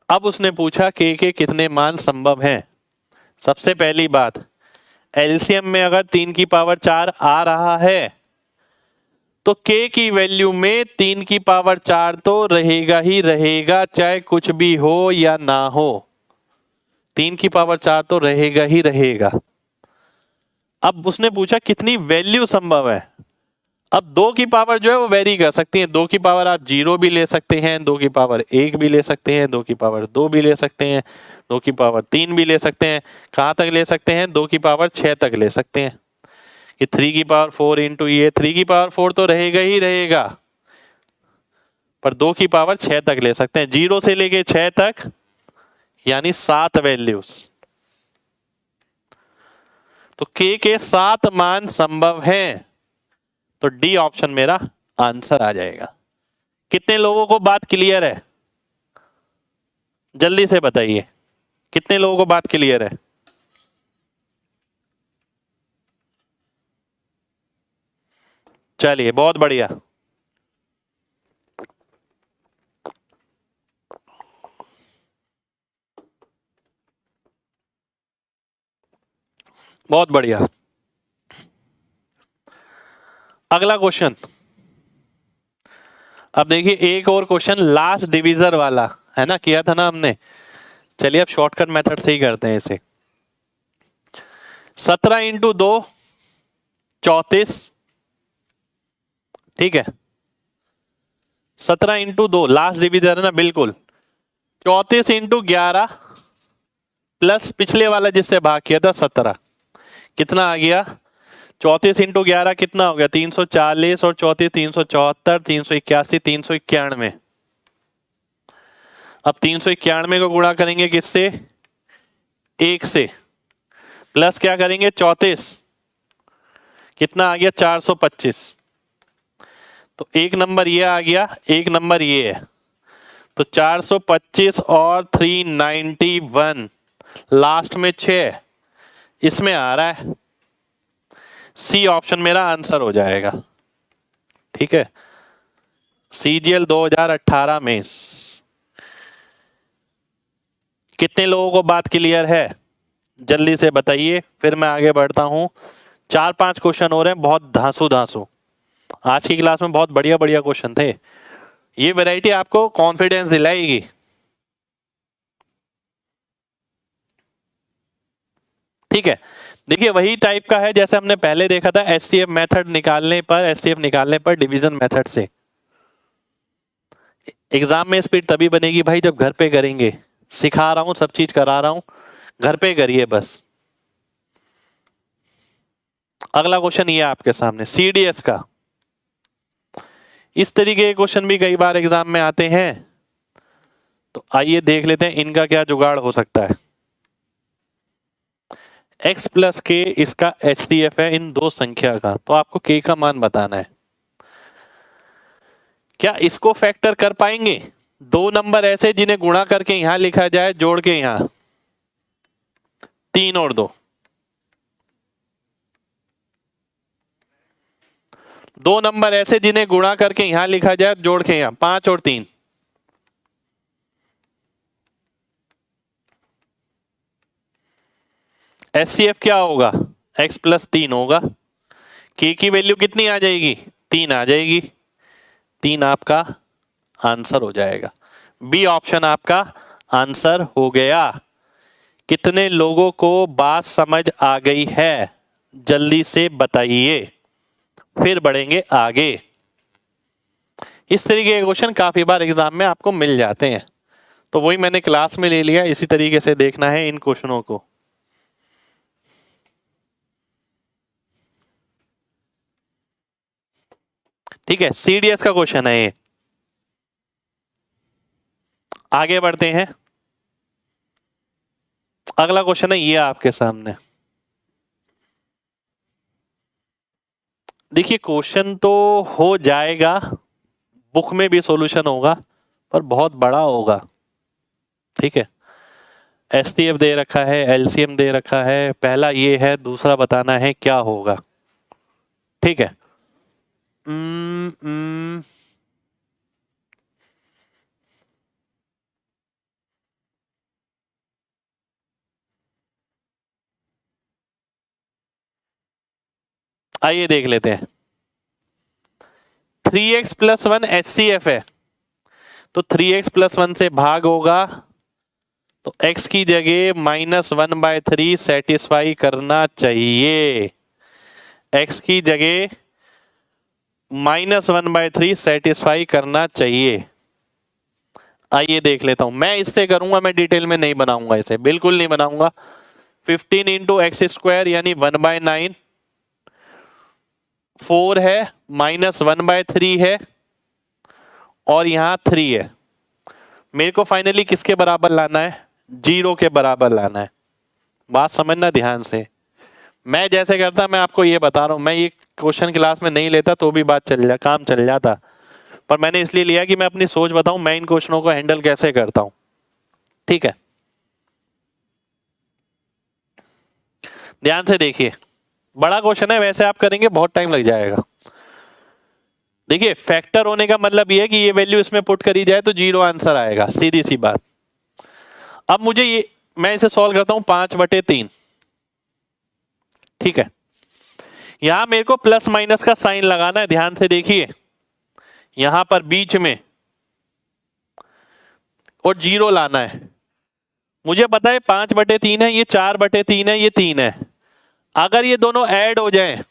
अब उसने पूछा के कितने मान संभव हैं। सबसे पहली बात, एलसीएम में अगर 3 की पावर 4 आ रहा है तो के की वैल्यू में 3 की पावर 4 तो रहेगा ही रहेगा, चाहे कुछ भी हो या ना हो। 3 की पावर 4 तो रहेगा ही रहेगा। अब उसने पूछा कितनी वैल्यू संभव है। अब 2 की पावर जो है वो वेरी कर सकती है। 2 की पावर आप 0 भी ले सकते हैं, 2 की पावर 1 भी ले सकते हैं, 2 की पावर 2 भी ले सकते हैं, 2 की पावर 3 भी ले सकते हैं। कहाँ तक ले सकते हैं? 2 की पावर 6 तक ले सकते हैं। ये 3 की पावर 4 इंटू ये 3 की पावर 4 तो रहेगा ही रहेगा, पर 2 की पावर 6 तक ले सकते हैं। 0 से लेके 6 तक यानी 7 वैल्यूज। तो के 7 मान संभव हैं, तो डी ऑप्शन मेरा आंसर आ जाएगा। कितने लोगों को बात क्लियर है? जल्दी से बताइए, कितने लोगों को बात क्लियर है? चलिए, बहुत बढ़िया। बहुत बढ़िया। अगला क्वेश्चन, अब देखिए एक और क्वेश्चन लास्ट डिविजर वाला है ना, किया था ना हमने। चलिए अब शॉर्टकट मेथड से ही करते हैं इसे। 17 इंटू 2 34, ठीक है। 17 इंटू 2 लास्ट डिविजन है ना, बिल्कुल। 34 इंटू 11 प्लस पिछले वाला जिससे भाग किया था 17, कितना आ गया? 34 इंटू 11 कितना हो गया? 340, और 34 374, 381, 391। अब 391 को गुणा करेंगे किससे? 1 से, प्लस क्या करेंगे? 34, कितना आ गया? 425। तो एक नंबर ये आ गया, एक नंबर ये है, तो 425 और 391, लास्ट में 6 इसमें आ रहा है। सी ऑप्शन मेरा आंसर हो जाएगा, ठीक है। सीजीएल 2018 में कितने लोगों को बात क्लियर है? जल्दी से बताइए, फिर मैं आगे बढ़ता हूं। 4-5 क्वेश्चन हो रहे हैं, बहुत धांसू धांसू। आज की क्लास में बहुत बढ़िया बढ़िया क्वेश्चन थे। ये वैरायटी आपको कॉन्फिडेंस दिलाएगी। ठीक है, देखिए वही टाइप का है जैसे हमने पहले देखा था, एचसीएफ मेथड निकालने पर, एचसीएफ निकालने पर डिवीजन मेथड से। एग्जाम में स्पीड तभी बनेगी भाई जब घर पे करेंगे। सिखा रहा हूं, सब चीज करा रहा हूं, घर पे करिए बस। अगला क्वेश्चन ये आपके सामने सीडीएस का। इस तरीके के क्वेश्चन भी कई बार एग्जाम में आते हैं, तो आइए देख लेते हैं इनका क्या जुगाड़ हो सकता है। x प्लस के इसका एचसीएफ है इन दो संख्या का, तो आपको k का मान बताना है। क्या इसको फैक्टर कर पाएंगे? दो नंबर ऐसे जिन्हें गुणा करके यहां लिखा जाए, जोड़ के यहां 3 और 2। दो नंबर ऐसे जिन्हें गुणा करके यहां लिखा जाए, जोड़ के यहां 5 और 3। एचसीएफ क्या होगा? x प्लस 3 होगा। k की वैल्यू कितनी आ जाएगी? 3 आ जाएगी। 3 आपका आंसर हो जाएगा। बी ऑप्शन आपका आंसर हो गया। कितने लोगों को बात समझ आ गई है? जल्दी से बताइए, फिर बढ़ेंगे आगे। इस तरीके के क्वेश्चन काफी बार एग्जाम में आपको मिल जाते हैं, तो वही मैंने क्लास में ले लिया। इसी तरीके से देखना है इन क्वेश्चनों को। ठीक है, सीडीएस का क्वेश्चन है ये। आगे बढ़ते हैं। अगला क्वेश्चन है ये आपके सामने। देखिए क्वेश्चन तो हो जाएगा, बुक में भी सॉल्यूशन होगा, पर बहुत बड़ा होगा। ठीक है, एसटीएफ दे रखा है, एलसीएम दे रखा है, पहला ये है, दूसरा बताना है क्या होगा। ठीक है। आइए देख लेते हैं। 3x प्लस 1 एचसीएफ है, तो 3x प्लस 1 से भाग होगा, तो x की जगह -1/3 सेटिस्फाई करना चाहिए। x की जगह -1/3 सेटिस्फाई करना चाहिए। आइए देख लेता हूं, मैं इससे करूंगा, मैं डिटेल में नहीं बनाऊंगा, इसे बिल्कुल नहीं बनाऊंगा। 15 इंटू एक्स स्क्वायर यानी 1/9, 4 है, -1/3 है, और यहां 3 है। मेरे को फाइनली किसके बराबर लाना है? 0 के बराबर लाना है। बात समझना ध्यान से। मैं जैसे करता, मैं आपको ये बता रहा हूं, मैं ये क्वेश्चन क्लास में नहीं लेता तो भी काम चल जाता, पर मैंने इसलिए लिया कि मैं अपनी सोच बताऊं, मैं इन क्वेश्चनों को हैंडल कैसे करता हूं। ठीक है, ध्यान से देखिए। बड़ा क्वेश्चन है, वैसे आप करेंगे बहुत टाइम लग जाएगा। देखिए फैक्टर होने का मतलब ये है कि ये वैल्यू इसमें पुट करी जाए तो 0 आंसर आएगा, सीधी सी बात। अब मुझे ये, मैं इसे सॉल्व करता हूं 5/3। ठीक है, यहां मेरे को प्लस माइनस का साइन लगाना है, ध्यान से देखिए, यहां पर बीच में, और 0 लाना है। मुझे पता है 5/3 है, ये 4/3 है, ये 3 है। अगर ये दोनों ऐड हो जाएं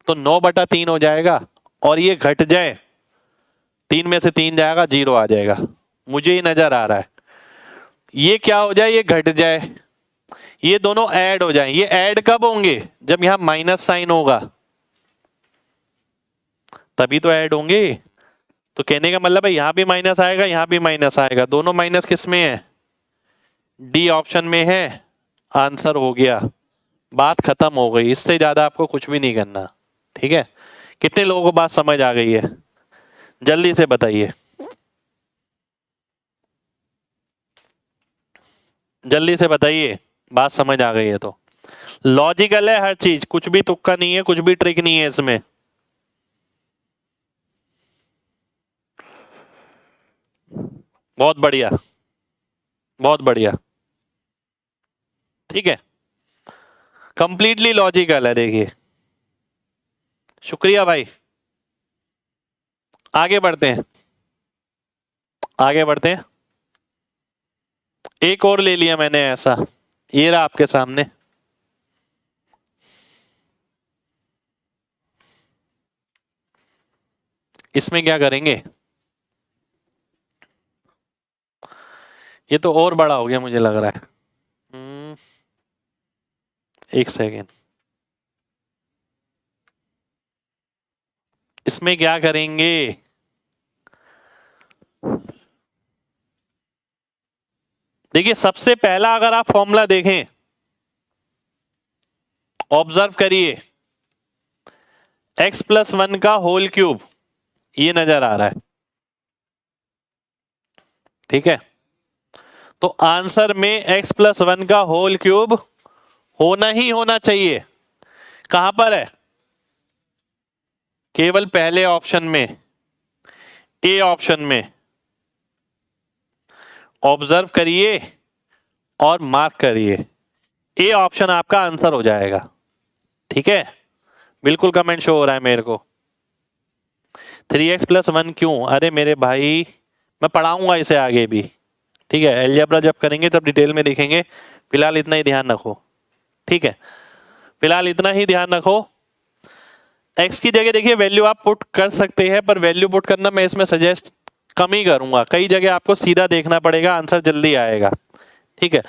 तो 9/3 हो जाएगा, और ये घट जाए, 3 में से 3 जाएगा, 0 आ जाएगा। मुझे ही नजर आ रहा है। ये क्या हो जाए? ये घट जाए, ये दोनों ऐड हो जाए। ये ऐड कब होंगे? जब यहां माइनस साइन होगा, तभी तो ऐड होंगे। तो कहने का मतलब है यहां भी माइनस आएगा, यहां भी माइनस आएगा, दोनों माइनस किस में है? डी ऑप्शन में है। आंसर हो गया, बात खत्म हो गई। इससे ज्यादा आपको कुछ भी नहीं करना। ठीक है, कितने लोगों को बात समझ आ गई है? जल्दी से बताइए, जल्दी से बताइए, बात समझ आ गई है तो। लॉजिकल है हर चीज, कुछ भी तुक्का नहीं है, कुछ भी ट्रिक नहीं है इसमें। बहुत बढ़िया, बहुत बढ़िया। ठीक है, कंप्लीटली लॉजिकल है। देखिए, शुक्रिया भाई। आगे बढ़ते हैं, आगे बढ़ते हैं। एक और ले लिया मैंने ऐसा, ये रहा आपके सामने। इसमें क्या करेंगे? ये तो और बड़ा हो गया मुझे लग रहा है। एक सेकेंड, इसमें क्या करेंगे? देखिए सबसे पहला अगर आप फॉर्मूला देखें, ऑब्जर्व करिए, x+1 का होल क्यूब, ये नजर आ रहा है। ठीक है, तो आंसर में x+1 का होल क्यूब होना ही होना चाहिए। कहां पर है? केवल पहले ऑप्शन में, ए ऑप्शन में ऑब्जर्व करिए और मार्क करिए, ए ऑप्शन आपका आंसर हो जाएगा। ठीक है, बिल्कुल कमेंट शो हो रहा है मेरे को। 3x+1 क्यों? अरे मेरे भाई मैं पढ़ाऊंगा इसे आगे भी, ठीक है, अलजेब्रा जब करेंगे तब डिटेल में देखेंगे, फिलहाल इतना ही ध्यान रखो। ठीक है, फिलहाल इतना ही ध्यान रखो। x की जगह देखिए वैल्यू आप पुट कर सकते हैं, पर वैल्यू पुट करना मैं इसमें सजेस्ट कम ही करूंगा, कई जगह आपको सीधा देखना पड़ेगा, आंसर जल्दी आएगा। ठीक है,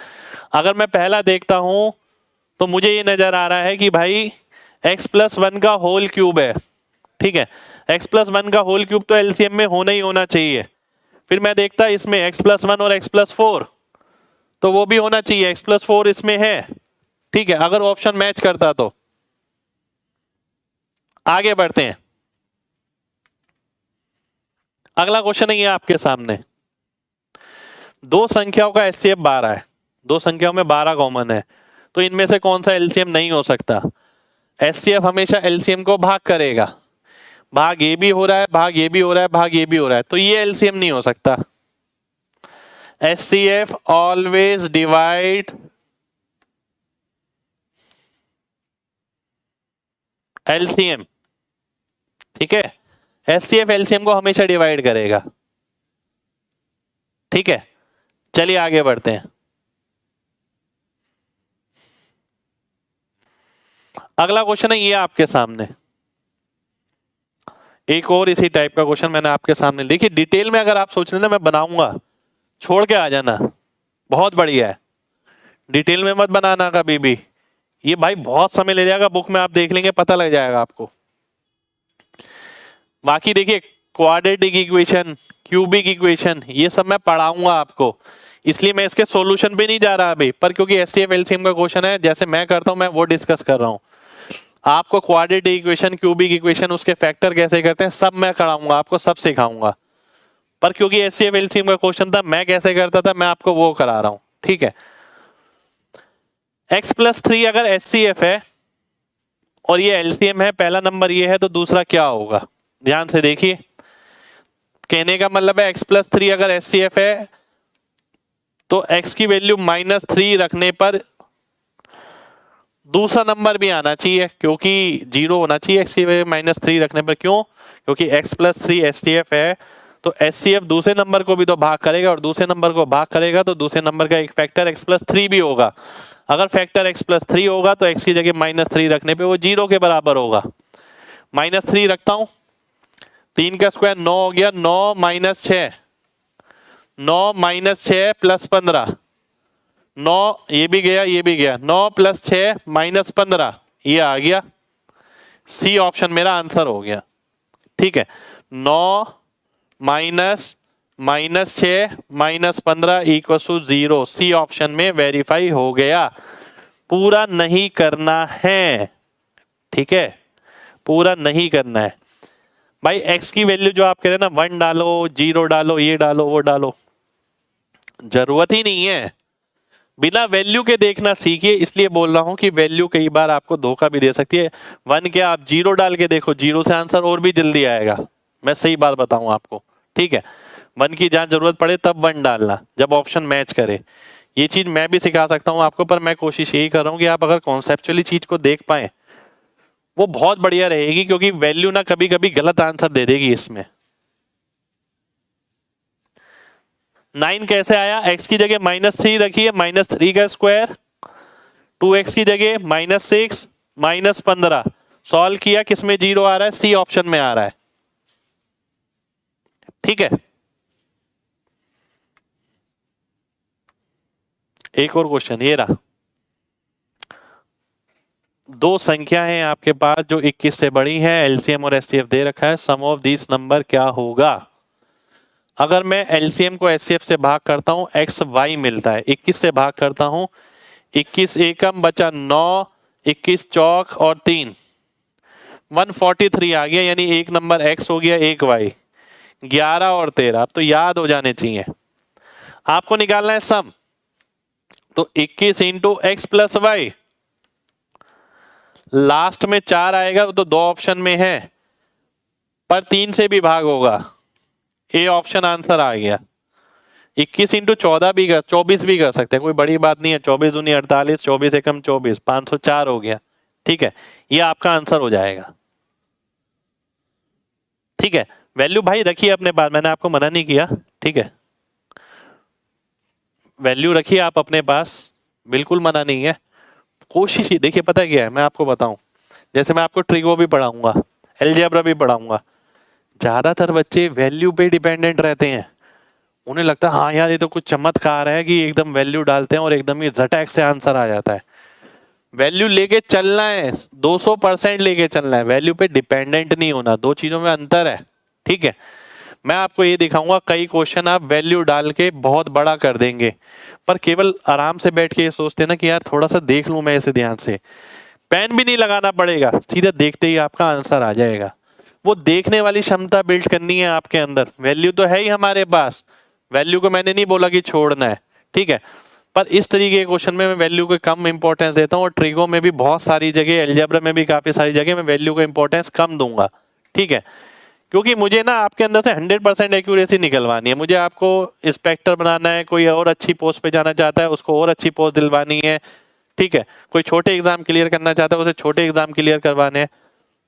अगर मैं पहला देखता हूं तो मुझे ये नजर आ रहा है कि भाई x+1 का होल क्यूब है। ठीक है, x+1 का होल क्यूब तो एलसीएम में होना ही होना चाहिए। फिर मैं देखता इसमें x+1 और x+4, तो वो भी होना चाहिए, x+4 इसमें है। ठीक है, अगर ऑप्शन मैच करता तो। आगे बढ़ते हैं, अगला क्वेश्चन है ये आपके सामने। दो संख्याओं का एचसीएफ 12 है, दो संख्याओं में 12 कॉमन है, तो इनमें से कौन सा एलसीएम नहीं हो सकता? एचसीएफ हमेशा एलसीएम को भाग करेगा, भाग ये भी हो रहा है, भाग ये भी हो रहा है, भाग ये भी हो रहा है, तो ये एलसीएम नहीं हो सकता। HCF always divide LCM. ठीक है, एचसीएफ एलसीएम को हमेशा डिवाइड करेगा। ठीक है, चलिए आगे बढ़ते हैं। अगला क्वेश्चन है ये आपके सामने, एक और इसी टाइप का क्वेश्चन मैंने आपके सामने। देखिए डिटेल में अगर आप सोच रहे ना मैं बनाऊंगा, छोड़ के आ जाना, बहुत बढ़िया है, डिटेल में मत बनाना कभी भी, ये भाई बहुत समय ले जाएगा, बुक में आप देख लेंगे पता लग जाएगा आपको। बाकी देखिए क्वाड्रेटिक इक्वेशन, क्यूबिक इक्वेशन, ये सब मैं पढ़ाऊंगा आपको, इसलिए मैं इसके सॉल्यूशन पे नहीं जा रहा अभी, पर क्योंकि एचसीएफ एलसीएम का क्वेश्चन है, जैसे मैं करता हूं मैं वो डिस्कस कर रहा हूं। आपको क्वाड्रेटिक इक्वेशन, क्यूबिक इक्वेशन, उसके फैक्टर कैसे करते हैं सब मैं कराऊंगा आपको, सब सिखाऊंगा, पर क्योंकि एचसीएफ एलसीएम का क्वेश्चन था, मैं कैसे करता था मैं आपको वो करा रहा हूं। ठीक है, x+3 अगर एचसीएफ है और ये एलसीएम है, पहला नंबर ये है, तो दूसरा क्या होगा? ध्यान से देखिए, कहने का मतलब है x+3 अगर एचसीएफ है तो x की वैल्यू -3 रखने पर दूसरा नंबर भी आना चाहिए, क्योंकि 0 होना चाहिए x की वैल्यू -3 रखने पर। क्यों? क्योंकि x+3 एचसीएफ है, तो एचसीएफ दूसरे नंबर को भी तो भाग करेगा, और दूसरे नंबर को भाग करेगा तो दूसरे नंबर का एक फैक्टर x+3 भी होगा। अगर फैक्टर x+3 होगा तो x की जगह -3 रखने पे वो 0 के बराबर होगा। -3 रखता हूं, 3 का स्क्वायर 9 हो गया, 9 - 6, 9 - 6 + 15, 9 ये भी गया ये भी गया, 9 + 6 - 15 ये आ गया, सी ऑप्शन मेरा आंसर हो गया। ठीक है, 9 - -6 - 15 = 0, सी ऑप्शन में वेरीफाई हो गया। पूरा नहीं करना है, ठीक है, पूरा नहीं करना है भाई। x की वैल्यू जो आप कह रहे हैं ना 1 डालो, 0 डालो, ये डालो वो डालो, जरूरत ही नहीं है, बिना वैल्यू के देखना सीखिए। इसलिए बोल रहा हूं कि वैल्यू कई बार आपको धोखा भी दे सकती है। 1 के आप 0 डाल के देखो, 0 से आंसर और भी जल्दी आएगा, मैं सही बात बताऊं आपको। ठीक है, 1 की जहां जरूरत पड़े तब 1 डालना, जब ऑप्शन मैच करे। ये चीज मैं भी सिखा सकता हूं आपको, पर मैं कोशिश यही कर रहा हूं कि आप अगर कॉन्सेप्चुअली चीज को देख पाए वो बहुत बढ़िया रहेगी, क्योंकि वैल्यू ना कभी कभी गलत आंसर दे देगी इसमें। 9 कैसे आया? x की जगह -3 रखिए, -3 का स्क्वायर, 2x की जगह -6 -15, सॉल्व किया, किसमें 0 आ रहा है? सी ऑप्शन में आ रहा है। ठीक है, एक और क्वेश्चन ये रहा। दो संख्या है आपके पास जो 21 से बड़ी है, एलसीएम और एचसीएफ दे रखा है, सम ऑफ दिस नंबर क्या होगा? अगर मैं एलसीएम को एचसीएफ से भाग करता हूं एक्स वाई मिलता है, 21 से भाग करता हूं 21 एकम बचा 9, 21 चौक और 3, 143 आ गया, यानी एक नंबर एक्स हो गया, एक वाई, 11 और 13। अब तो याद हो जाने चाहिए। आपको निकालना है सम, तो 21 × x + y, लास्ट में 4 आएगा, वो तो दो ऑप्शन में है, पर 3 से भी भाग होगा। ए ऑप्शन आंसर आ गया। 21 इंटू 14 भी कर 24 भी कर सकते हैं, कोई बड़ी बात नहीं है। 24 दूनी 48, 24 एकम 24, 504 हो गया। ठीक है, ये आपका आंसर हो जाएगा। ठीक है, वैल्यू भाई रखिए अपने पास, मैंने आपको मना नहीं किया। ठीक है, वैल्यू रखिए आप अपने पास, बिल्कुल मना नहीं है। कोशिश ही देखिए, पता है क्या है, मैं आपको बताऊं, जैसे मैं आपको ट्रिगो भी पढ़ाऊंगा, अलजेब्रा भी पढ़ाऊंगा, ज्यादातर बच्चे वैल्यू पे डिपेंडेंट रहते हैं। उन्हें लगता है हाँ यार ये तो कुछ चमत्कार है कि एकदम वैल्यू डालते हैं और एकदम ही झटक से आंसर आ जाता है। वैल्यू लेके चलना है, 200% लेके चलना है, वैल्यू पे डिपेंडेंट नहीं होना। दो चीजों में अंतर है। ठीक है, मैं आपको ये दिखाऊंगा, कई क्वेश्चन आप वैल्यू डाल के बहुत बड़ा कर देंगे, पर केवल आराम से बैठ के ये सोचते ना कि यार थोड़ा सा देख लूं मैं इसे ध्यान से, पेन भी नहीं लगाना पड़ेगा, सीधा देखते ही आपका आंसर आ जाएगा। वो देखने वाली क्षमता बिल्ड करनी है आपके अंदर। वैल्यू तो है ही हमारे पास, वैल्यू को मैंने नहीं बोला कि छोड़ना है। ठीक है, पर इस तरीके के क्वेश्चन में मैं वैल्यू को कम इंपॉर्टेंस देता हूँ, और ट्रिगो में भी बहुत सारी जगह, अलजेब्रा में भी काफी सारी जगह मैं वैल्यू को इंपॉर्टेंस कम दूंगा। ठीक है, क्योंकि मुझे ना आपके अंदर से 100% एक्यूरेसी निकलवानी है। मुझे आपको इंस्पेक्टर बनाना है, कोई और अच्छी पोस्ट पे जाना चाहता है उसको और अच्छी पोस्ट दिलवानी है। ठीक है, कोई छोटे एग्जाम क्लियर करना चाहता है उसे छोटे एग्जाम क्लियर करवाने हैं।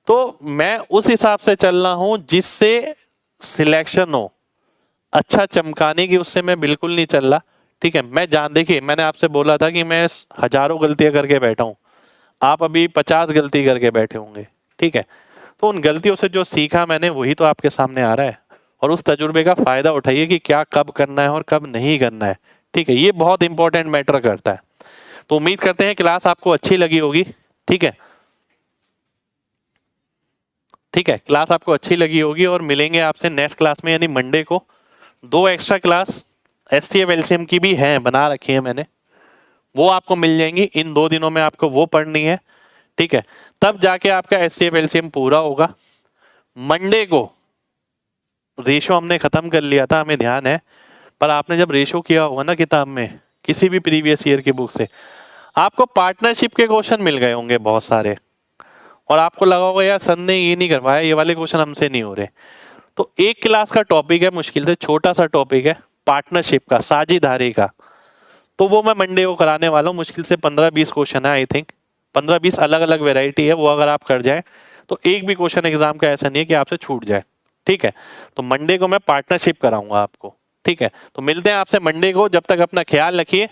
तो मैं उस हिसाब से चल रहा हूं जिससे सिलेक्शन हो, अच्छा चमकाने की, उससे मैं बिल्कुल नहीं चल रहा। ठीक है, मैं जान देखिए, मैंने आपसे बोला था कि मैं हजारों गलतियां करके बैठा हूं, आप अभी 50 गलती करके बैठे होंगे। ठीक है, तो उन गलतियों से जो सीखा मैंने वही तो आपके सामने आ रहा है, और उस तजुर्बे का फायदा उठाइए कि क्या कब करना है और कब नहीं करना है। ठीक है, ये बहुत इंपॉर्टेंट मैटर करता है। तो उम्मीद करते हैं क्लास आपको अच्छी लगी होगी। ठीक है, ठीक है, क्लास आपको अच्छी लगी होगी, और मिलेंगे आपसे नेक्स्ट क्लास में, यानी मंडे को। 2 एक्स्ट्रा क्लास एचसीएफ एलसीएम की भी हैं, बना रखी है मैंने, वो आपको मिल जाएंगी। इन 2 दिनों में आपको वो पढ़नी है। ठीक है, तब जाके आपका एचसीएफ एलसीएम पूरा होगा। मंडे को रेशो हमने खत्म कर लिया था, हमें ध्यान है, पर आपने जब रेशो किया होगा ना किताब में, किसी भी प्रीवियस ईयर की बुक से, आपको पार्टनरशिप के क्वेश्चन मिल गए होंगे बहुत सारे, और आपको लगा होगा यार सर ने ये नहीं करवाया, ये वाले क्वेश्चन हमसे नहीं हो रहे। तो एक क्लास का टॉपिक है, मुश्किल से छोटा सा टॉपिक है, पार्टनरशिप का, साझेदारी का। तो वो मैं मंडे को कराने वाला हूँ। मुश्किल से 15-20 क्वेश्चन है, आई थिंक 15-20 अलग अलग वेराइटी है। वो अगर आप कर जाए तो एक भी क्वेश्चन एग्जाम का ऐसा नहीं है कि आपसे छूट जाए। ठीक है, तो मंडे को मैं पार्टनरशिप कराऊंगा आपको। ठीक है, तो मिलते हैं आपसे मंडे को। जब तक अपना ख्याल रखिए।